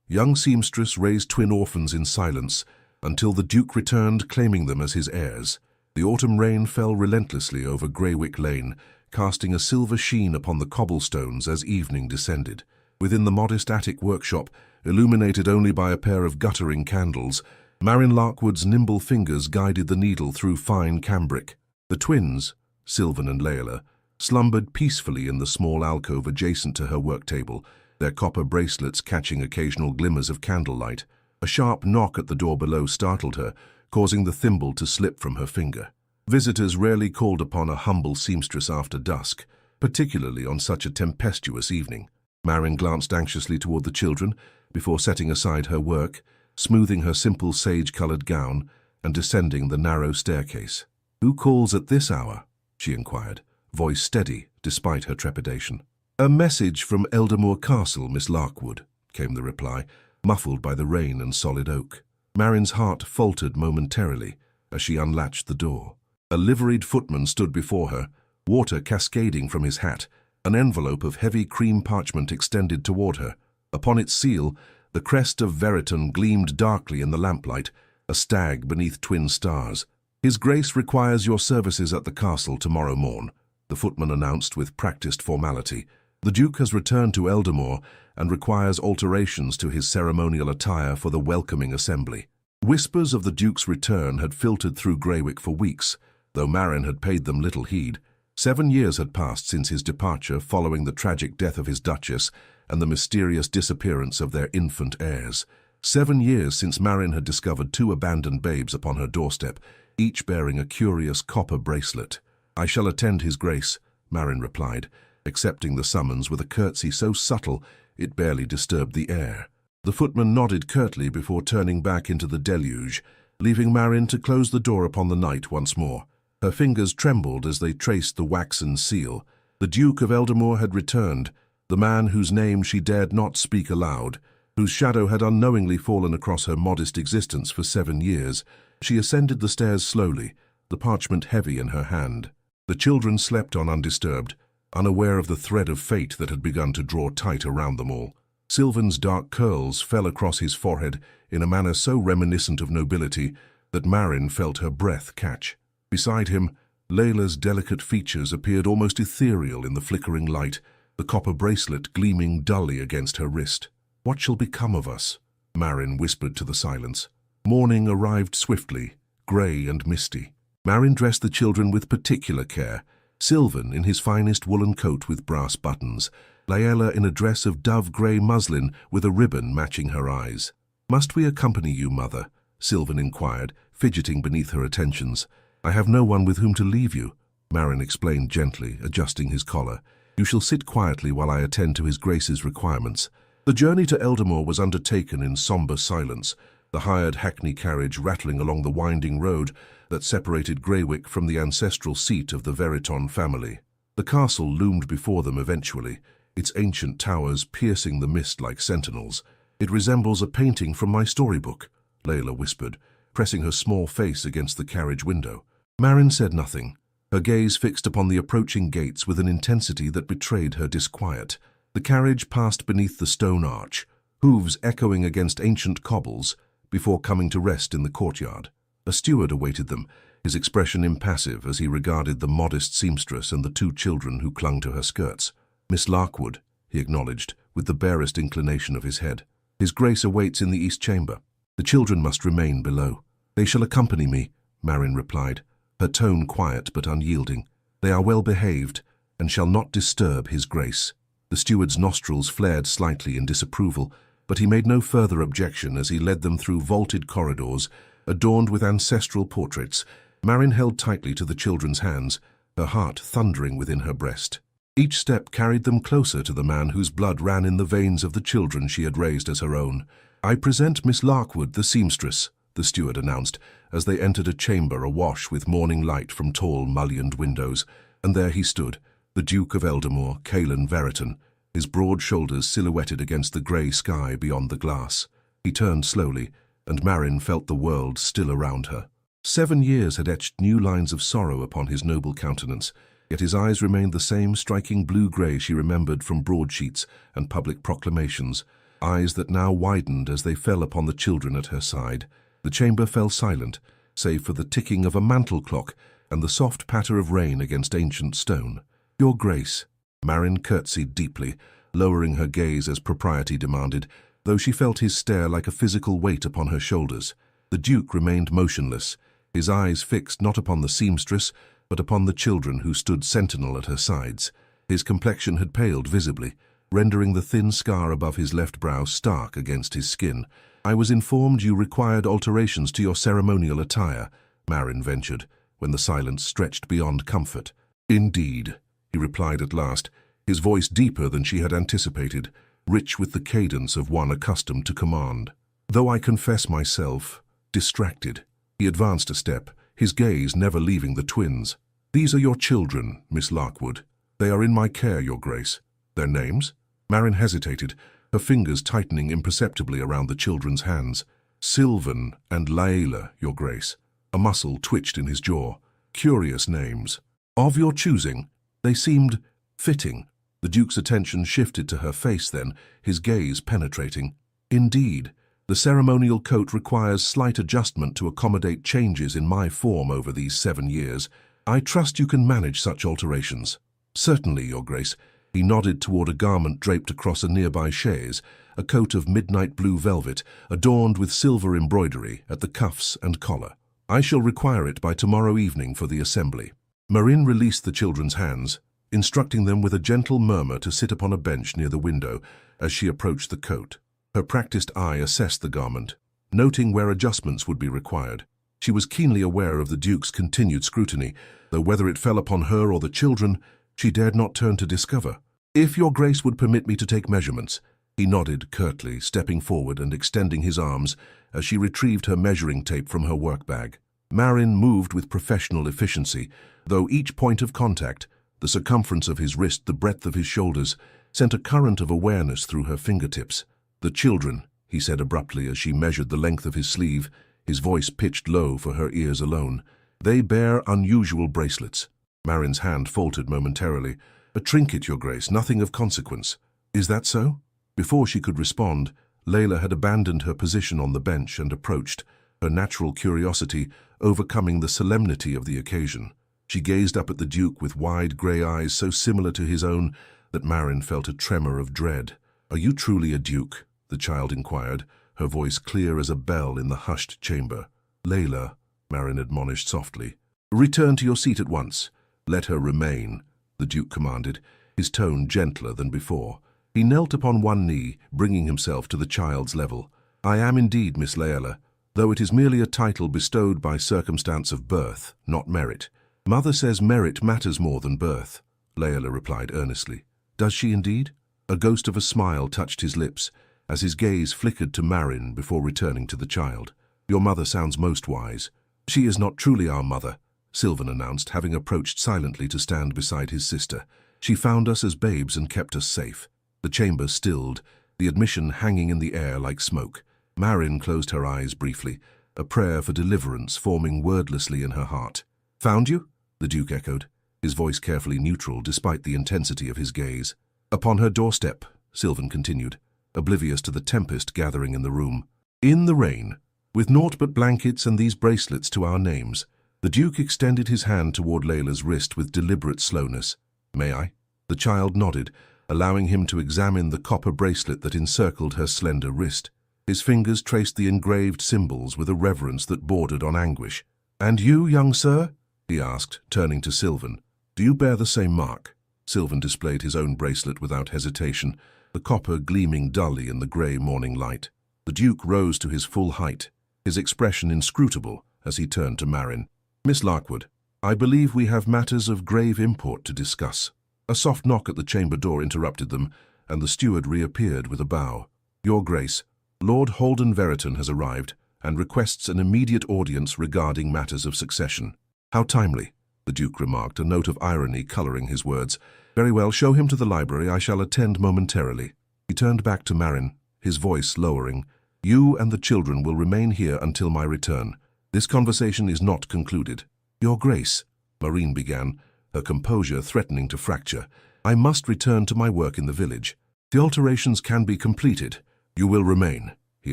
Young seamstress raised twin orphans in silence until the Duke returned, claiming them as his heirs. The autumn rain fell relentlessly over Greywick Lane, casting a silver sheen upon the cobblestones as evening descended. Within the modest attic workshop, illuminated only by a pair of guttering candles, Marin Larkwood's nimble fingers guided the needle through fine cambric. The twins, Sylvan and Layla, slumbered peacefully in the small alcove adjacent to her work table, their copper bracelets catching occasional glimmers of candlelight. A sharp knock at the door below startled her, causing the thimble to slip from her finger. Visitors rarely called upon a humble seamstress after dusk, particularly on such a tempestuous evening. Marin glanced anxiously toward the children before setting aside her work, smoothing her simple sage-colored gown and descending the narrow staircase. "Who calls at this hour?" she inquired, voice steady despite her trepidation. "A message from Eldermoor Castle, Miss Larkwood," came the reply, muffled by the rain and solid oak. Marin's heart faltered momentarily as she unlatched the door. A liveried footman stood before her, water cascading from his hat, an envelope of heavy cream parchment extended toward her. Upon its seal, the crest of Veriton gleamed darkly in the lamplight, a stag beneath twin stars. "His Grace requires your services at the castle tomorrow morn," the footman announced with practiced formality. "The Duke has returned to Eldermoor and requires alterations to his ceremonial attire for the welcoming assembly." Whispers of the Duke's return had filtered through Greywick for weeks, though Marin had paid them little heed. 7 years had passed since his departure following the tragic death of his Duchess and the mysterious disappearance of their infant heirs. 7 years since Marin had discovered 2 abandoned babes upon her doorstep, each bearing a curious copper bracelet. "I shall attend His Grace," Marin replied, accepting the summons with a curtsy so subtle it barely disturbed the air. The footman nodded curtly before turning back into the deluge, leaving Marin to close the door upon the night once more. Her fingers trembled as they traced the waxen seal. The Duke of Eldermoor had returned, the man whose name she dared not speak aloud, whose shadow had unknowingly fallen across her modest existence for 7 years. She ascended the stairs slowly, the parchment heavy in her hand. The children slept on undisturbed, unaware of the thread of fate that had begun to draw tight around them all. Sylvan's dark curls fell across his forehead in a manner so reminiscent of nobility that Marin felt her breath catch. Beside him, Layla's delicate features appeared almost ethereal in the flickering light, the copper bracelet gleaming dully against her wrist. "What shall become of us?" Marin whispered to the silence. Morning arrived swiftly, grey and misty. Marin dressed the children with particular care, Sylvan in his finest woolen coat with brass buttons, Layla in a dress of dove-grey muslin with a ribbon matching her eyes. "Must we accompany you, Mother?" Sylvan inquired, fidgeting beneath her attentions. "I have no one with whom to leave you," Marin explained gently, adjusting his collar. "You shall sit quietly while I attend to His Grace's requirements." The journey to Eldermoor was undertaken in sombre silence, the hired hackney carriage rattling along the winding road that separated Greywick from the ancestral seat of the Veriton family. The castle loomed before them eventually, its ancient towers piercing the mist like sentinels. "It resembles a painting from my storybook," Layla whispered, pressing her small face against the carriage window. Marin said nothing, her gaze fixed upon the approaching gates with an intensity that betrayed her disquiet. The carriage passed beneath the stone arch, hooves echoing against ancient cobbles, before coming to rest in the courtyard. A steward awaited them, his expression impassive as he regarded the modest seamstress and the 2 children who clung to her skirts. "Miss Larkwood," he acknowledged, with the barest inclination of his head. "His Grace awaits in the East Chamber. The children must remain below." "They shall accompany me," Marin replied, her tone quiet but unyielding. "They are well behaved, and shall not disturb His Grace." The steward's nostrils flared slightly in disapproval, but he made no further objection as he led them through vaulted corridors, adorned with ancestral portraits. Marin held tightly to the children's hands, her heart thundering within her breast. Each step carried them closer to the man whose blood ran in the veins of the children she had raised as her own. "I present Miss Larkwood, the seamstress," the steward announced, as they entered a chamber awash with morning light from tall, mullioned windows. And there he stood, the Duke of Eldermoor, Caelan Veriton, his broad shoulders silhouetted against the grey sky beyond the glass. He turned slowly, and Marin felt the world still around her. 7 years had etched new lines of sorrow upon his noble countenance, yet his eyes remained the same striking blue-grey she remembered from broadsheets and public proclamations. eyes that now widened as they fell upon the children at her side. The chamber fell silent, save for the ticking of a mantel clock and the soft patter of rain against ancient stone. "Your Grace." Marin curtsied deeply, lowering her gaze as propriety demanded, though she felt his stare like a physical weight upon her shoulders. The Duke remained motionless, his eyes fixed not upon the seamstress, but upon the children who stood sentinel at her sides. His complexion had paled visibly, rendering the thin scar above his left brow stark against his skin. "I was informed you required alterations to your ceremonial attire," Marin ventured, when the silence stretched beyond comfort. "Indeed," he replied at last, his voice deeper than she had anticipated, rich with the cadence of one accustomed to command. "Though I confess myself distracted." He advanced a step, his gaze never leaving the twins. "These are your children, Miss Larkwood. They are in my care, Your Grace." "Their names?" Marin hesitated, her fingers tightening imperceptibly around the children's hands. "Sylvan and Laela, Your Grace." A muscle twitched in his jaw. "Curious names." "Of your choosing. They seemed fitting." The Duke's attention shifted to her face then, his gaze penetrating. "Indeed, the ceremonial coat requires slight adjustment to accommodate changes in my form over these 7 years. I trust you can manage such alterations." "Certainly, Your Grace." He nodded toward a garment draped across a nearby chaise, a coat of midnight blue velvet, adorned with silver embroidery at the cuffs and collar. "I shall require it by tomorrow evening for the assembly." Marin released the children's hands, instructing them with a gentle murmur to sit upon a bench near the window as she approached the coat. Her practiced eye assessed the garment, noting where adjustments would be required. She was keenly aware of the Duke's continued scrutiny, though whether it fell upon her or the children, she dared not turn to discover. "If Your Grace would permit me to take measurements." He nodded curtly, stepping forward and extending his arms as she retrieved her measuring tape from her work bag. Marin moved with professional efficiency, though each point of contact, the circumference of his wrist, the breadth of his shoulders, sent a current of awareness through her fingertips. "The children," he said abruptly as she measured the length of his sleeve, his voice pitched low for her ears alone. "They bear unusual bracelets." Marin's hand faltered momentarily. "A trinket, Your Grace, nothing of consequence." "Is that so?" Before she could respond, Layla had abandoned her position on the bench and approached, her natural curiosity overcoming the solemnity of the occasion. She gazed up at the Duke with wide grey eyes so similar to his own that Marin felt a tremor of dread. "Are you truly a Duke?" the child inquired, her voice clear as a bell in the hushed chamber. "Layla," Marin admonished softly. "Return to your seat at once." "Let her remain," the Duke commanded, his tone gentler than before. He knelt upon one knee, bringing himself to the child's level. "I am indeed Miss Layla, though it is merely a title bestowed by circumstance of birth, not merit." "Mother says merit matters more than birth," Layla replied earnestly. "Does she indeed?" A ghost of a smile touched his lips, as his gaze flickered to Marin before returning to the child. "Your mother sounds most wise." "She is not truly our mother," Sylvan announced, having approached silently to stand beside his sister. "She found us as babes and kept us safe." The chamber stilled, the admission hanging in the air like smoke. Marin closed her eyes briefly, a prayer for deliverance forming wordlessly in her heart. "Found you?" the Duke echoed, his voice carefully neutral despite the intensity of his gaze. "Upon her doorstep," Sylvan continued, oblivious to the tempest gathering in the room. "In the rain, with naught but blankets and these bracelets to our names." The Duke extended his hand toward Layla's wrist with deliberate slowness. "May I?" The child nodded, allowing him to examine the copper bracelet that encircled her slender wrist. His fingers traced the engraved symbols with a reverence that bordered on anguish. "And you, young sir?" he asked, turning to Sylvan. "Do you bear the same mark?" Sylvan displayed his own bracelet without hesitation, the copper gleaming dully in the grey morning light. The Duke rose to his full height, his expression inscrutable as he turned to Marin. "Miss Larkwood, I believe we have matters of grave import to discuss." A soft knock at the chamber door interrupted them, and the steward reappeared with a bow. "Your Grace, Lord Holden Veriton has arrived and requests an immediate audience regarding matters of succession." "How timely," the Duke remarked, a note of irony colouring his words. "Very well, show him to the library. I shall attend momentarily." He turned back to Marin, his voice lowering. "You and the children will remain here until my return. This conversation is not concluded." "Your Grace," Marin began, her composure threatening to fracture. "I must return to my work in the village." "The alterations can be completed," You will remain, he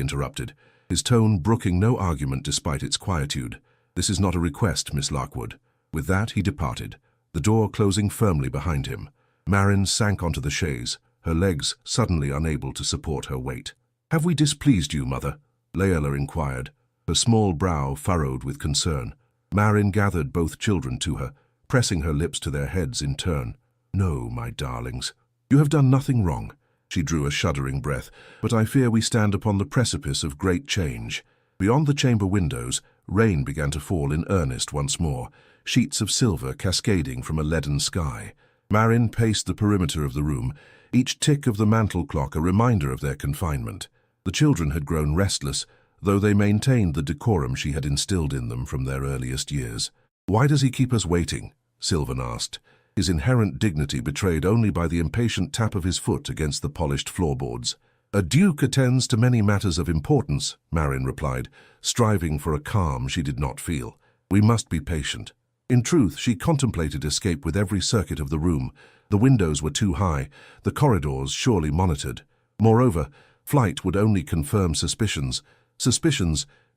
interrupted, his tone brooking no argument despite its quietude. This is not a request, Miss Larkwood. With that, he departed, the door closing firmly behind him. Marin sank onto the chaise, her legs suddenly unable to support her weight. Have we displeased you, mother? Leila inquired, her small brow furrowed with concern. Marin gathered both children to her, pressing her lips to their heads in turn. No, my darlings. You have done nothing wrong. She drew a shuddering breath, but I fear we stand upon the precipice of great change. Beyond the chamber windows, rain began to fall in earnest once more, sheets of silver cascading from a leaden sky. Marin paced the perimeter of the room, each tick of the mantel clock a reminder of their confinement. The children had grown restless, though they maintained the decorum she had instilled in them from their earliest years. Why does he keep us waiting? Sylvan asked, his inherent dignity betrayed only by the impatient tap of his foot against the polished floorboards. A duke attends to many matters of importance, Marin replied, striving for a calm she did not feel. We must be patient. In truth, she contemplated escape with every circuit of the room. The windows were too high, the corridors surely monitored. Moreover, flight would only confirm suspicions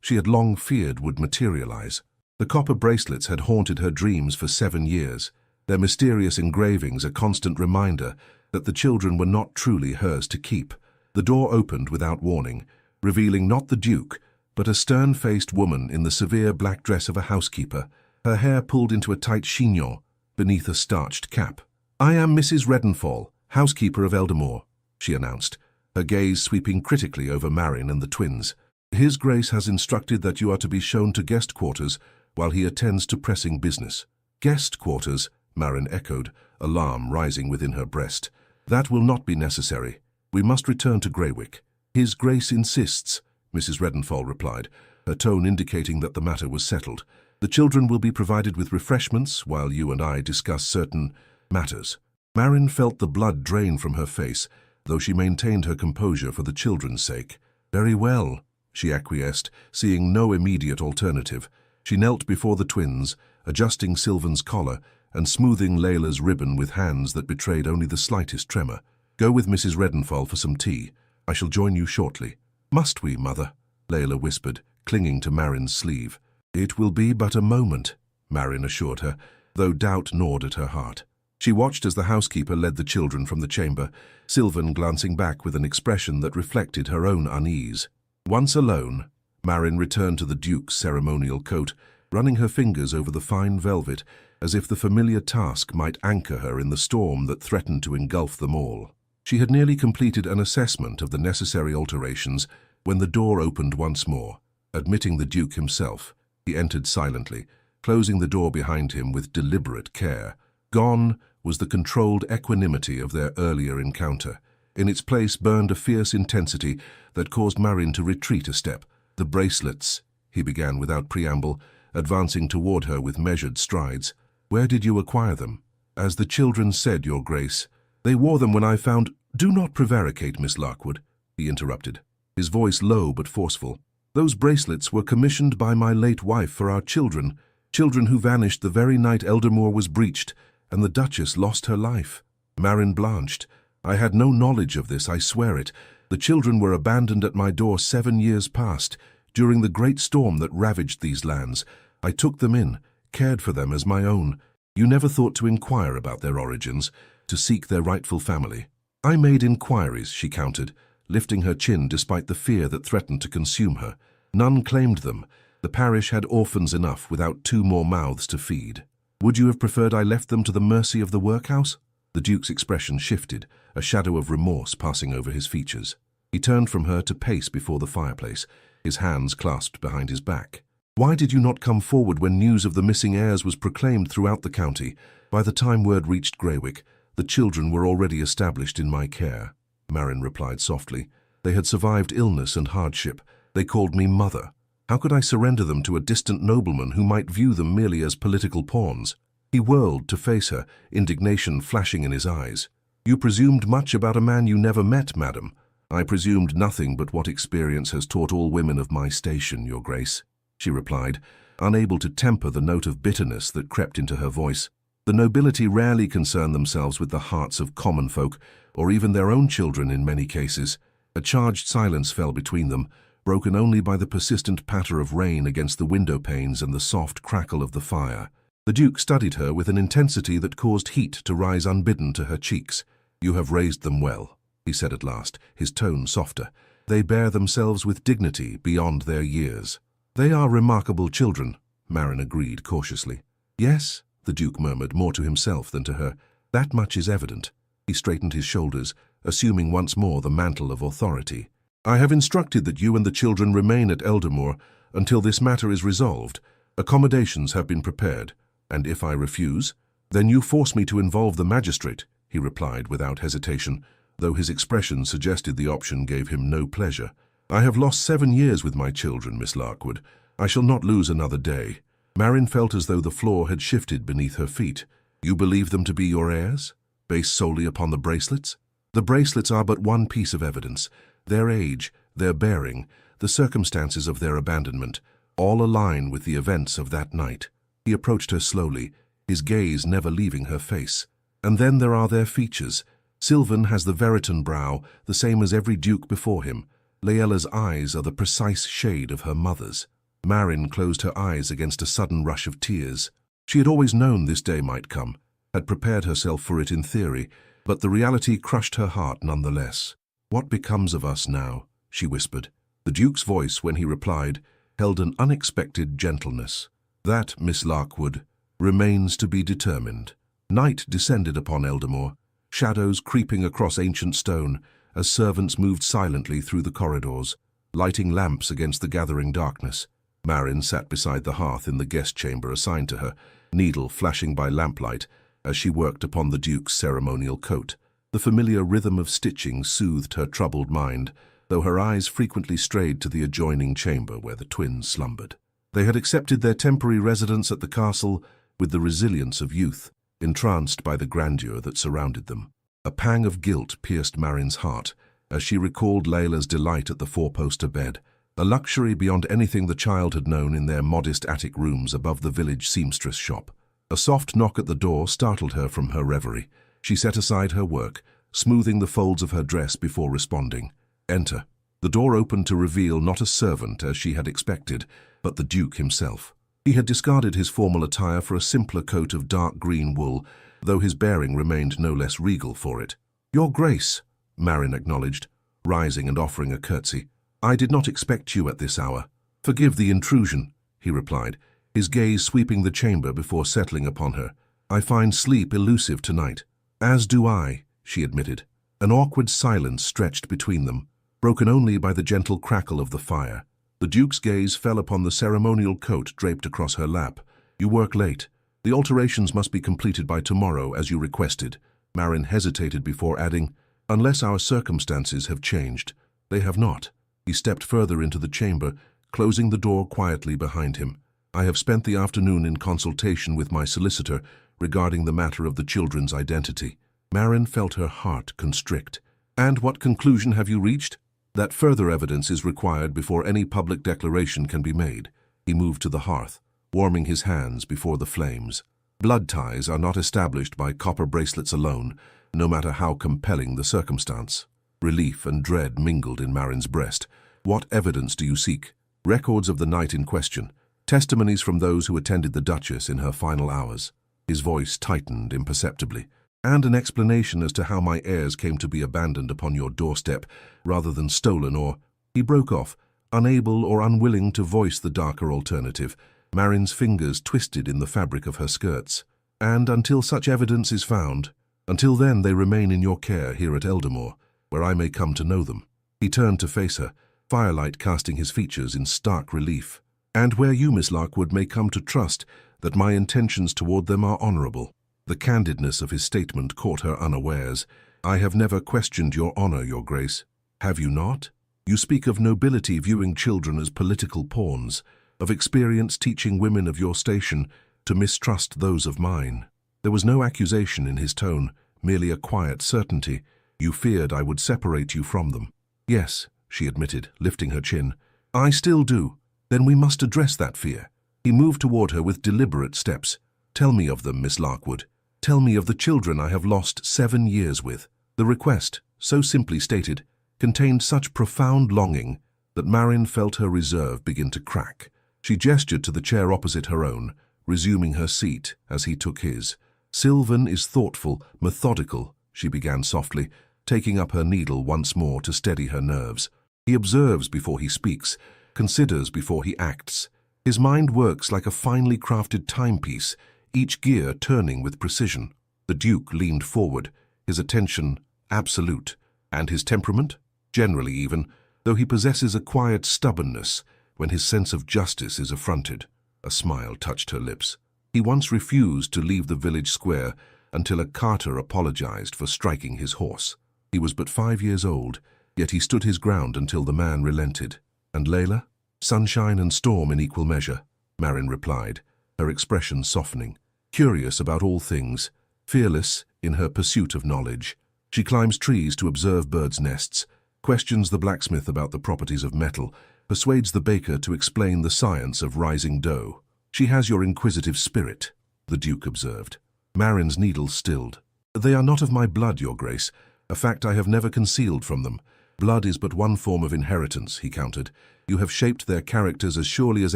she had long feared would materialize. The copper bracelets had haunted her dreams for 7 years, their mysterious engravings a constant reminder that the children were not truly hers to keep. The door opened without warning, revealing not the Duke, but a stern-faced woman in the severe black dress of a housekeeper, her hair pulled into a tight chignon beneath a starched cap. "I am Mrs. Redenfall, housekeeper of Eldermoor," she announced, her gaze sweeping critically over Marin and the twins. "His Grace has instructed that you are to be shown to guest quarters while he attends to pressing business." "Guest quarters?" Marin echoed, alarm rising within her breast. "That will not be necessary. We must return to Greywick." "His Grace insists," Mrs. Redenfall replied, her tone indicating that the matter was settled. "The children will be provided with refreshments while you and I discuss certain matters." Marin felt the blood drain from her face, though she maintained her composure for the children's sake. "Very well," she acquiesced, seeing no immediate alternative. She knelt before the twins, adjusting Sylvan's collar and smoothing Leila's ribbon with hands that betrayed only the slightest tremor. "Go with Mrs. Redenfall for some tea. I shall join you shortly." "Must we, Mother?" Leila whispered, clinging to Marin's sleeve. "It will be but a moment," Marin assured her, though doubt gnawed at her heart. She watched as the housekeeper led the children from the chamber, Sylvan glancing back with an expression that reflected her own unease. Once alone, Marin returned to the Duke's ceremonial coat, running her fingers over the fine velvet as if the familiar task might anchor her in the storm that threatened to engulf them all. She had nearly completed an assessment of the necessary alterations when the door opened once more. Admitting the Duke himself, he entered silently, closing the door behind him with deliberate care. Gone was the controlled equanimity of their earlier encounter. In its place burned a fierce intensity that caused Marin to retreat a step. "The bracelets," he began without preamble, advancing toward her with measured strides. "Where did you acquire them?" "As the children said, Your Grace. They wore them when I found—" "Do not prevaricate, Miss Larkwood," he interrupted, his voice low but forceful. "Those bracelets were commissioned by my late wife for our children who vanished the very night Eldermoor was breached, and the Duchess lost her life." Marin blanched. "I had no knowledge of this, I swear it. The children were abandoned at my door 7 years past, during the great storm that ravaged these lands. I took them in, cared for them as my own. You never thought to inquire about their origins, to seek their rightful family." "I made inquiries," she countered, lifting her chin despite the fear that threatened to consume her. "None claimed them. The parish had orphans enough without 2 more mouths to feed." "Would you have preferred I left them to the mercy of the workhouse?" The Duke's expression shifted, a shadow of remorse passing over his features. He turned from her to pace before the fireplace, his hands clasped behind his back. "Why did you not come forward when news of the missing heirs was proclaimed throughout the county? By the time word reached Greywick, the children were already established in my care," Marin replied softly. "They had survived illness and hardship. They called me mother. How could I surrender them to a distant nobleman who might view them merely as political pawns?" He whirled to face her, indignation flashing in his eyes. "You presumed much about a man you never met, madam." "I presumed nothing but what experience has taught all women of my station, Your Grace," she replied, unable to temper the note of bitterness that crept into her voice. "The nobility rarely concern themselves with the hearts of common folk, or even their own children in many cases. A charged silence fell between them, broken only by the persistent patter of rain against the window panes and the soft crackle of the fire. The Duke studied her with an intensity that caused heat to rise unbidden to her cheeks. "You have raised them well," he said at last, his tone softer. "They bear themselves with dignity beyond their years." "They are remarkable children," Marin agreed cautiously. "Yes," the Duke murmured, more to himself than to her. "That much is evident." He straightened his shoulders, assuming once more the mantle of authority. "I have instructed that you and the children remain at Eldermoor until this matter is resolved. Accommodations have been prepared, and if I refuse, then you force me to involve the magistrate," he replied without hesitation, though his expression suggested the option gave him no pleasure. "I have lost 7 years with my children, Miss Larkwood. I shall not lose another day." Marin felt as though the floor had shifted beneath her feet. "You believe them to be your heirs, based solely upon the bracelets?" "The bracelets are but one piece of evidence. Their age, their bearing, the circumstances of their abandonment, all align with the events of that night." He approached her slowly, his gaze never leaving her face. "And then there are their features. Sylvan has the Veritan brow, the same as every duke before him. Laella's eyes are the precise shade of her mother's." Marin closed her eyes against a sudden rush of tears. She had always known this day might come, had prepared herself for it in theory, but the reality crushed her heart nonetheless. "What becomes of us now?" she whispered. The Duke's voice, when he replied, held an unexpected gentleness. "That, Miss Larkwood, remains to be determined." Night descended upon Eldermoor, shadows creeping across ancient stone as servants moved silently through the corridors, lighting lamps against the gathering darkness. Marin sat beside the hearth in the guest chamber assigned to her, needle flashing by lamplight as she worked upon the Duke's ceremonial coat. The familiar rhythm of stitching soothed her troubled mind, though her eyes frequently strayed to the adjoining chamber where the twins slumbered. They had accepted their temporary residence at the castle with the resilience of youth, entranced by the grandeur that surrounded them. A pang of guilt pierced Marin's heart as she recalled Layla's delight at the four-poster bed, a luxury beyond anything the child had known in their modest attic rooms above the village seamstress shop. A soft knock at the door startled her from her reverie. She set aside her work, smoothing the folds of her dress before responding. "Enter." The door opened to reveal not a servant as she had expected, but the Duke himself. He had discarded his formal attire for a simpler coat of dark green wool, though his bearing remained no less regal for it. "Your Grace," Marin acknowledged, rising and offering a curtsy. "I did not expect you at this hour." "Forgive the intrusion," he replied, his gaze sweeping the chamber before settling upon her. "I find sleep elusive tonight." "As do I," she admitted. An awkward silence stretched between them, broken only by the gentle crackle of the fire. The Duke's gaze fell upon the ceremonial coat draped across her lap. "You work late. The alterations must be completed by tomorrow, as you requested." Marin hesitated before adding, "Unless our circumstances have changed." "They have not." He stepped further into the chamber, closing the door quietly behind him. "I have spent the afternoon in consultation with my solicitor regarding the matter of the children's identity." Marin felt her heart constrict. "And what conclusion have you reached?" "That further evidence is required before any public declaration can be made." He moved to the hearth, warming his hands before the flames. "Blood ties are not established by copper bracelets alone, no matter how compelling the circumstance." Relief and dread mingled in Marin's breast. "What evidence do you seek?" "Records of the night in question. Testimonies from those who attended the Duchess in her final hours." His voice tightened imperceptibly. "And an explanation as to how my heirs came to be abandoned upon your doorstep rather than stolen or—" He broke off, unable or unwilling to voice the darker alternative. Marin's fingers twisted in the fabric of her skirts. "And until such evidence is found, until then they remain in your care here at Eldermoor, where I may come to know them." He turned to face her, firelight casting his features in stark relief. "And where you, Miss Larkwood, may come to trust that my intentions toward them are honorable." The candidness of his statement caught her unawares. "I have never questioned your honor, Your Grace." "Have you not? You speak of nobility viewing children as political pawns, of experience teaching women of your station to mistrust those of mine." There was no accusation in his tone, merely a quiet certainty. "You feared I would separate you from them." "Yes," she admitted, lifting her chin. "I still do." "Then we must address that fear." He moved toward her with deliberate steps. "Tell me of them, Miss Larkwood. Tell me of the children I have lost 7 years with." The request, so simply stated, contained such profound longing that Marin felt her reserve begin to crack. She gestured to the chair opposite her own, resuming her seat as he took his. "Sylvan is thoughtful, methodical," she began softly, taking up her needle once more to steady her nerves. "He observes before he speaks, considers before he acts. His mind works like a finely crafted timepiece, each gear turning with precision." The Duke leaned forward, his attention absolute, and his temperament generally even, though he possesses a quiet stubbornness when his sense of justice is affronted. A smile touched her lips. He once refused to leave the village square until a carter apologized for striking his horse. He was but 5 years old, yet he stood his ground until the man relented. "And Layla?" "Sunshine and storm in equal measure," Marin replied, her expression softening. "Curious about all things, fearless in her pursuit of knowledge. She climbs trees to observe birds' nests, questions the blacksmith about the properties of metal, persuades the baker to explain the science of rising dough. She has your inquisitive spirit," the Duke observed. Marin's needle stilled. "They are not of my blood, Your Grace, a fact I have never concealed from them. Blood is but one form of inheritance," he countered. "You have shaped their characters as surely as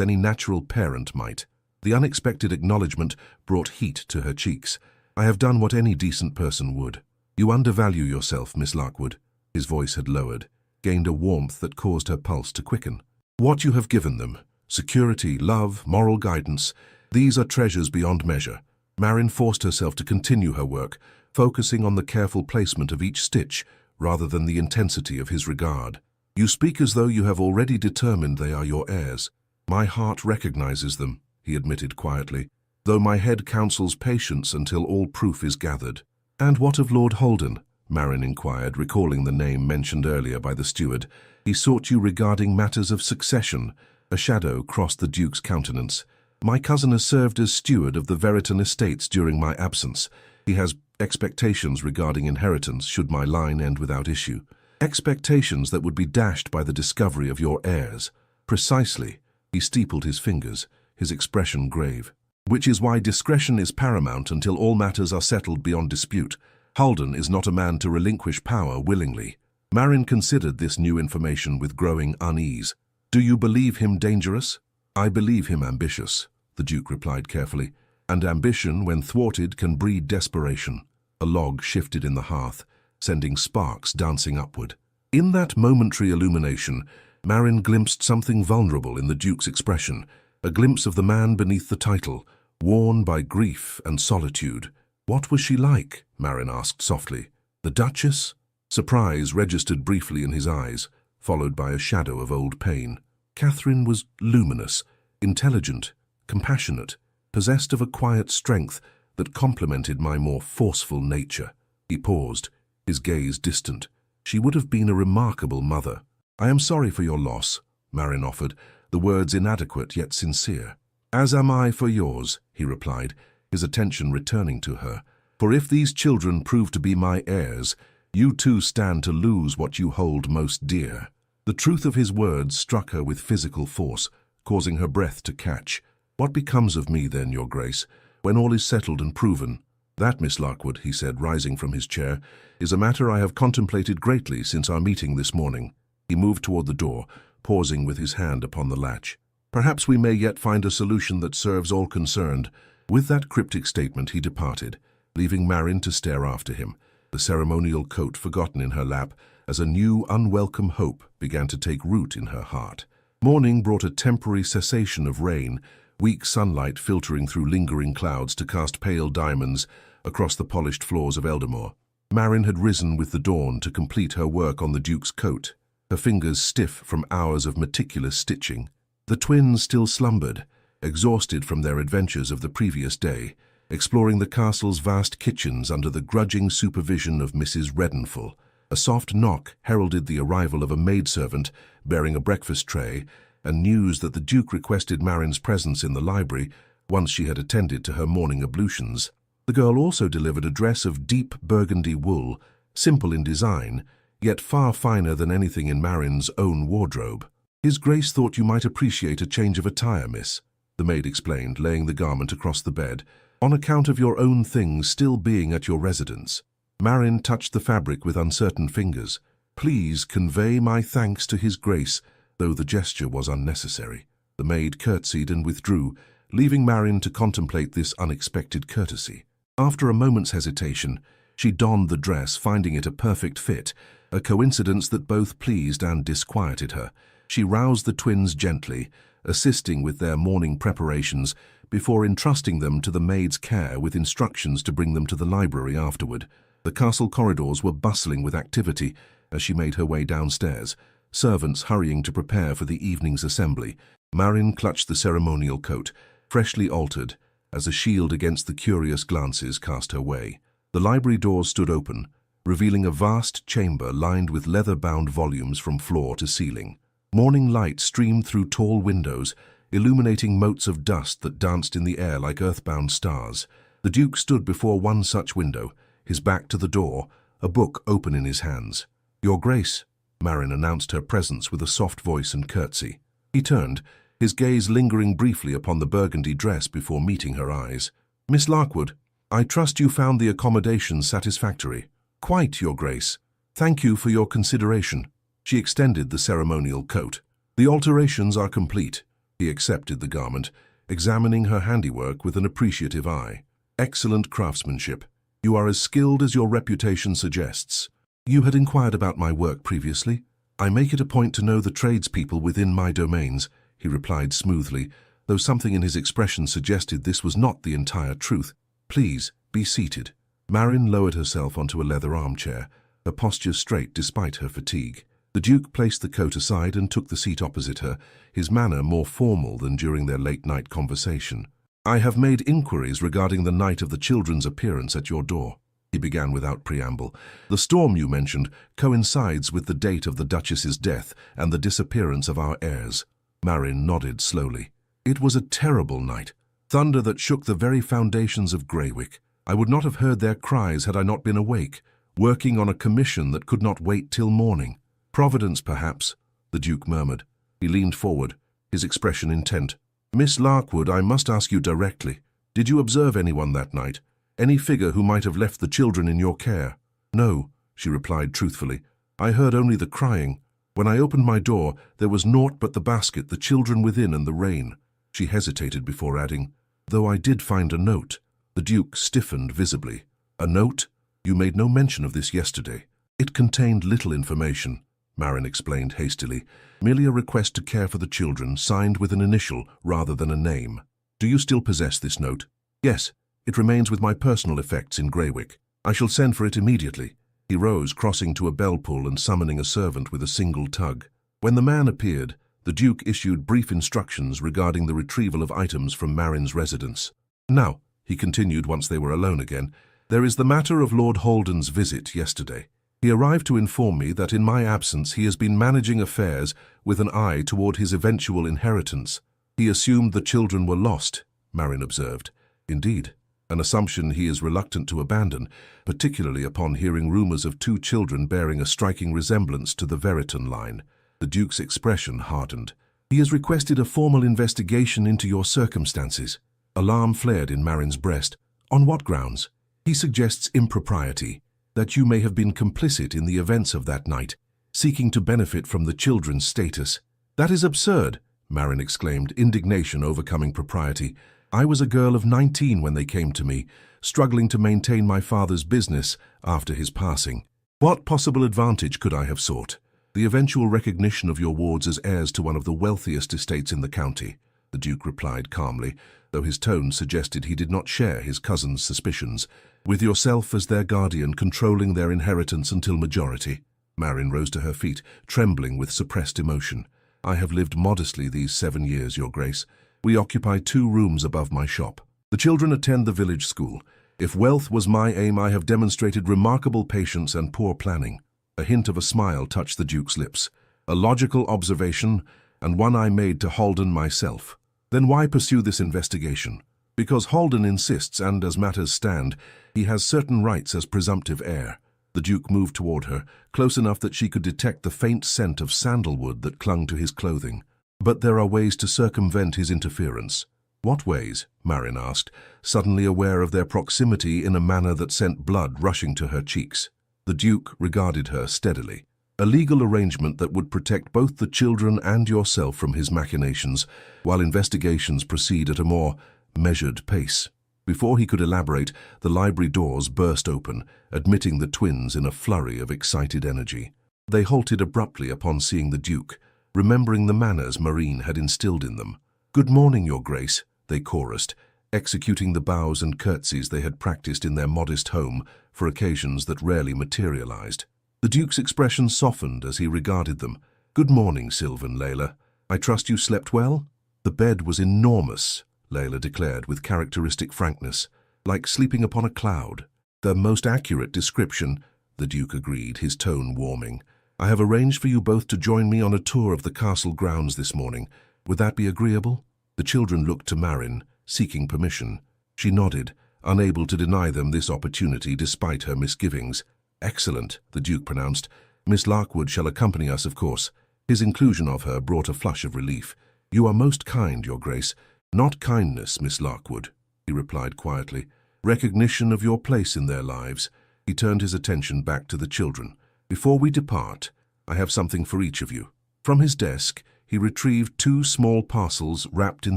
any natural parent might." The unexpected acknowledgement brought heat to her cheeks. "I have done what any decent person would." "You undervalue yourself, Miss Larkwood." His voice had lowered, gained a warmth that caused her pulse to quicken. "What you have given them, security, love, moral guidance, these are treasures beyond measure." Marin forced herself to continue her work, focusing on the careful placement of each stitch rather than the intensity of his regard. "You speak as though you have already determined they are your heirs." "My heart recognizes them," he admitted quietly, "though my head counsels patience until all proof is gathered." "And what of Lord Holden?" Marin inquired, recalling the name mentioned earlier by the steward. "He sought you regarding matters of succession." A shadow crossed the Duke's countenance. "My cousin has served as steward of the Veriton estates during my absence. He has expectations regarding inheritance should my line end without issue." "Expectations that would be dashed by the discovery of your heirs." "Precisely." He steepled his fingers, his expression grave. "Which is why discretion is paramount until all matters are settled beyond dispute. Holden is not a man to relinquish power willingly." Marin considered this new information with growing unease. "Do you believe him dangerous?" "I believe him ambitious," the Duke replied carefully. "And ambition, when thwarted, can breed desperation." A log shifted in the hearth, sending sparks dancing upward. In that momentary illumination, Marin glimpsed something vulnerable in the Duke's expression, a glimpse of the man beneath the title, worn by grief and solitude. "What was she like?" Marin asked softly. "The Duchess?" Surprise registered briefly in his eyes, followed by a shadow of old pain. "Catherine was luminous, intelligent, compassionate, possessed of a quiet strength that complemented my more forceful nature." He paused, his gaze distant. "She would have been a remarkable mother." "I am sorry for your loss," Marin offered, the words inadequate yet sincere. "As am I for yours," he replied, his attention returning to her. "For if these children prove to be my heirs, you too stand to lose what you hold most dear." The truth of his words struck her with physical force, causing her breath to catch. "What becomes of me then, Your Grace, when all is settled and proven?" "That, Miss Larkwood," he said, rising from his chair, "is a matter I have contemplated greatly since our meeting this morning." He moved toward the door, pausing with his hand upon the latch. "Perhaps we may yet find a solution that serves all concerned." With that cryptic statement he departed, leaving Marin to stare after him, the ceremonial coat forgotten in her lap, as a new, unwelcome hope began to take root in her heart. Morning brought a temporary cessation of rain, weak sunlight filtering through lingering clouds to cast pale diamonds across the polished floors of Eldamore. Marin had risen with the dawn to complete her work on the Duke's coat, her fingers stiff from hours of meticulous stitching. The twins still slumbered, exhausted from their adventures of the previous day, exploring the castle's vast kitchens under the grudging supervision of Mrs. Reddenful. A soft knock heralded the arrival of a maidservant bearing a breakfast tray, and news that the Duke requested Marin's presence in the library once she had attended to her morning ablutions. The girl also delivered a dress of deep burgundy wool, simple in design, yet far finer than anything in Marin's own wardrobe. "His Grace thought you might appreciate a change of attire, miss," the maid explained, laying the garment across the bed, "on account of your own things still being at your residence." Marin touched the fabric with uncertain fingers. Please convey my thanks to his grace, though the gesture was unnecessary. The maid curtsied and withdrew, leaving Marin to contemplate this unexpected courtesy. After a moment's hesitation, she donned the dress, finding it a perfect fit, a coincidence that both pleased and disquieted her. She roused the twins gently, assisting with their morning preparations before entrusting them to the maid's care with instructions to bring them to the library afterward. The castle corridors were bustling with activity as she made her way downstairs, servants hurrying to prepare for the evening's assembly. Marin clutched the ceremonial coat, freshly altered, as a shield against the curious glances cast her way. The library doors stood open, revealing a vast chamber lined with leather-bound volumes from floor to ceiling. Morning light streamed through tall windows, illuminating motes of dust that danced in the air like earthbound stars. The Duke stood before one such window, his back to the door, a book open in his hands. "Your Grace," Marin announced her presence with a soft voice and curtsy. He turned, his gaze lingering briefly upon the burgundy dress before meeting her eyes. "Miss Larkwood, I trust you found the accommodations satisfactory." "Quite, Your Grace. Thank you for your consideration." She extended the ceremonial coat. "The alterations are complete." He accepted the garment, examining her handiwork with an appreciative eye. "Excellent craftsmanship. You are as skilled as your reputation suggests." "You had inquired about my work previously. I make it a point to know the tradespeople within my domains," he replied smoothly, though something in his expression suggested this was not the entire truth. "Please, be seated." Marin lowered herself onto a leather armchair, her posture straight despite her fatigue. The Duke placed the coat aside and took the seat opposite her, his manner more formal than during their late-night conversation. "I have made inquiries regarding the night of the children's appearance at your door," he began without preamble. "The storm you mentioned coincides with the date of the Duchess's death and the disappearance of our heirs." Marin nodded slowly. "It was a terrible night. Thunder that shook the very foundations of Greywick. I would not have heard their cries had I not been awake, working on a commission that could not wait till morning." "Providence, perhaps," the Duke murmured. He leaned forward, his expression intent. "Miss Larkwood, I must ask you directly. Did you observe anyone that night? Any figure who might have left the children in your care?" "No," she replied truthfully. "I heard only the crying. When I opened my door, there was naught but the basket, the children within, and the rain." She hesitated before adding, "Though I did find a note." The Duke stiffened visibly. "A note? You made no mention of this yesterday." "It contained little information," Marin explained hastily. "Merely a request to care for the children, signed with an initial rather than a name." "Do you still possess this note?" "Yes, it remains with my personal effects in Greywick. I shall send for it immediately." He rose, crossing to a bell pull and summoning a servant with a single tug. When the man appeared, the Duke issued brief instructions regarding the retrieval of items from Marin's residence. "Now," he continued once they were alone again, "there is the matter of Lord Holden's visit yesterday. He arrived to inform me that in my absence he has been managing affairs with an eye toward his eventual inheritance." "He assumed the children were lost," Marin observed. "Indeed, an assumption he is reluctant to abandon, particularly upon hearing rumors of 2 children bearing a striking resemblance to the Veriton line." The Duke's expression hardened. "He has requested a formal investigation into your circumstances." Alarm flared in Marin's breast. "On what grounds?" "He suggests impropriety, that you may have been complicit in the events of that night, seeking to benefit from the children's status." "That is absurd," Marin exclaimed, indignation overcoming propriety. "I was a girl of 19 when they came to me, struggling to maintain my father's business after his passing. What possible advantage could I have sought?" "The eventual recognition of your wards as heirs to one of the wealthiest estates in the county," the Duke replied calmly, though his tone suggested he did not share his cousin's suspicions. "With yourself as their guardian controlling their inheritance until majority." Marin rose to her feet, trembling with suppressed emotion. "I have lived modestly these 7 years, Your Grace. We occupy 2 rooms above my shop. The children attend the village school. If wealth was my aim, I have demonstrated remarkable patience and poor planning." A hint of a smile touched the Duke's lips. "A logical observation, and one I made to Holden myself." "Then why pursue this investigation?" "Because Holden insists, and as matters stand, he has certain rights as presumptive heir." The Duke moved toward her, close enough that she could detect the faint scent of sandalwood that clung to his clothing. "But there are ways to circumvent his interference." "What ways?" Marin asked, suddenly aware of their proximity in a manner that sent blood rushing to her cheeks. The Duke regarded her steadily. A legal arrangement that would protect both the children and yourself from his machinations, while investigations proceed at a more measured pace. Before he could elaborate, the library doors burst open, admitting the twins in a flurry of excited energy. They halted abruptly upon seeing the Duke, remembering the manners Marin had instilled in them. "Good morning, Your Grace," they chorused, executing the bows and curtsies they had practiced in their modest home for occasions that rarely materialized. The Duke's expression softened as he regarded them. "Good morning, Sylvan, Layla. I trust you slept well?" "The bed was enormous," Layla declared with characteristic frankness, "like sleeping upon a cloud." "The most accurate description," the Duke agreed, his tone warming. "I have arranged for you both to join me on a tour of the castle grounds this morning. Would that be agreeable?" The children looked to Marin, seeking permission. She nodded, unable to deny them this opportunity despite her misgivings. "Excellent," the Duke pronounced. "Miss Larkwood shall accompany us, of course." His inclusion of her brought a flush of relief. "You are most kind, Your Grace." "Not kindness, Miss Larkwood," he replied quietly. "Recognition of your place in their lives." He turned his attention back to the children. "Before we depart, I have something for each of you." From his desk, he retrieved 2 small parcels wrapped in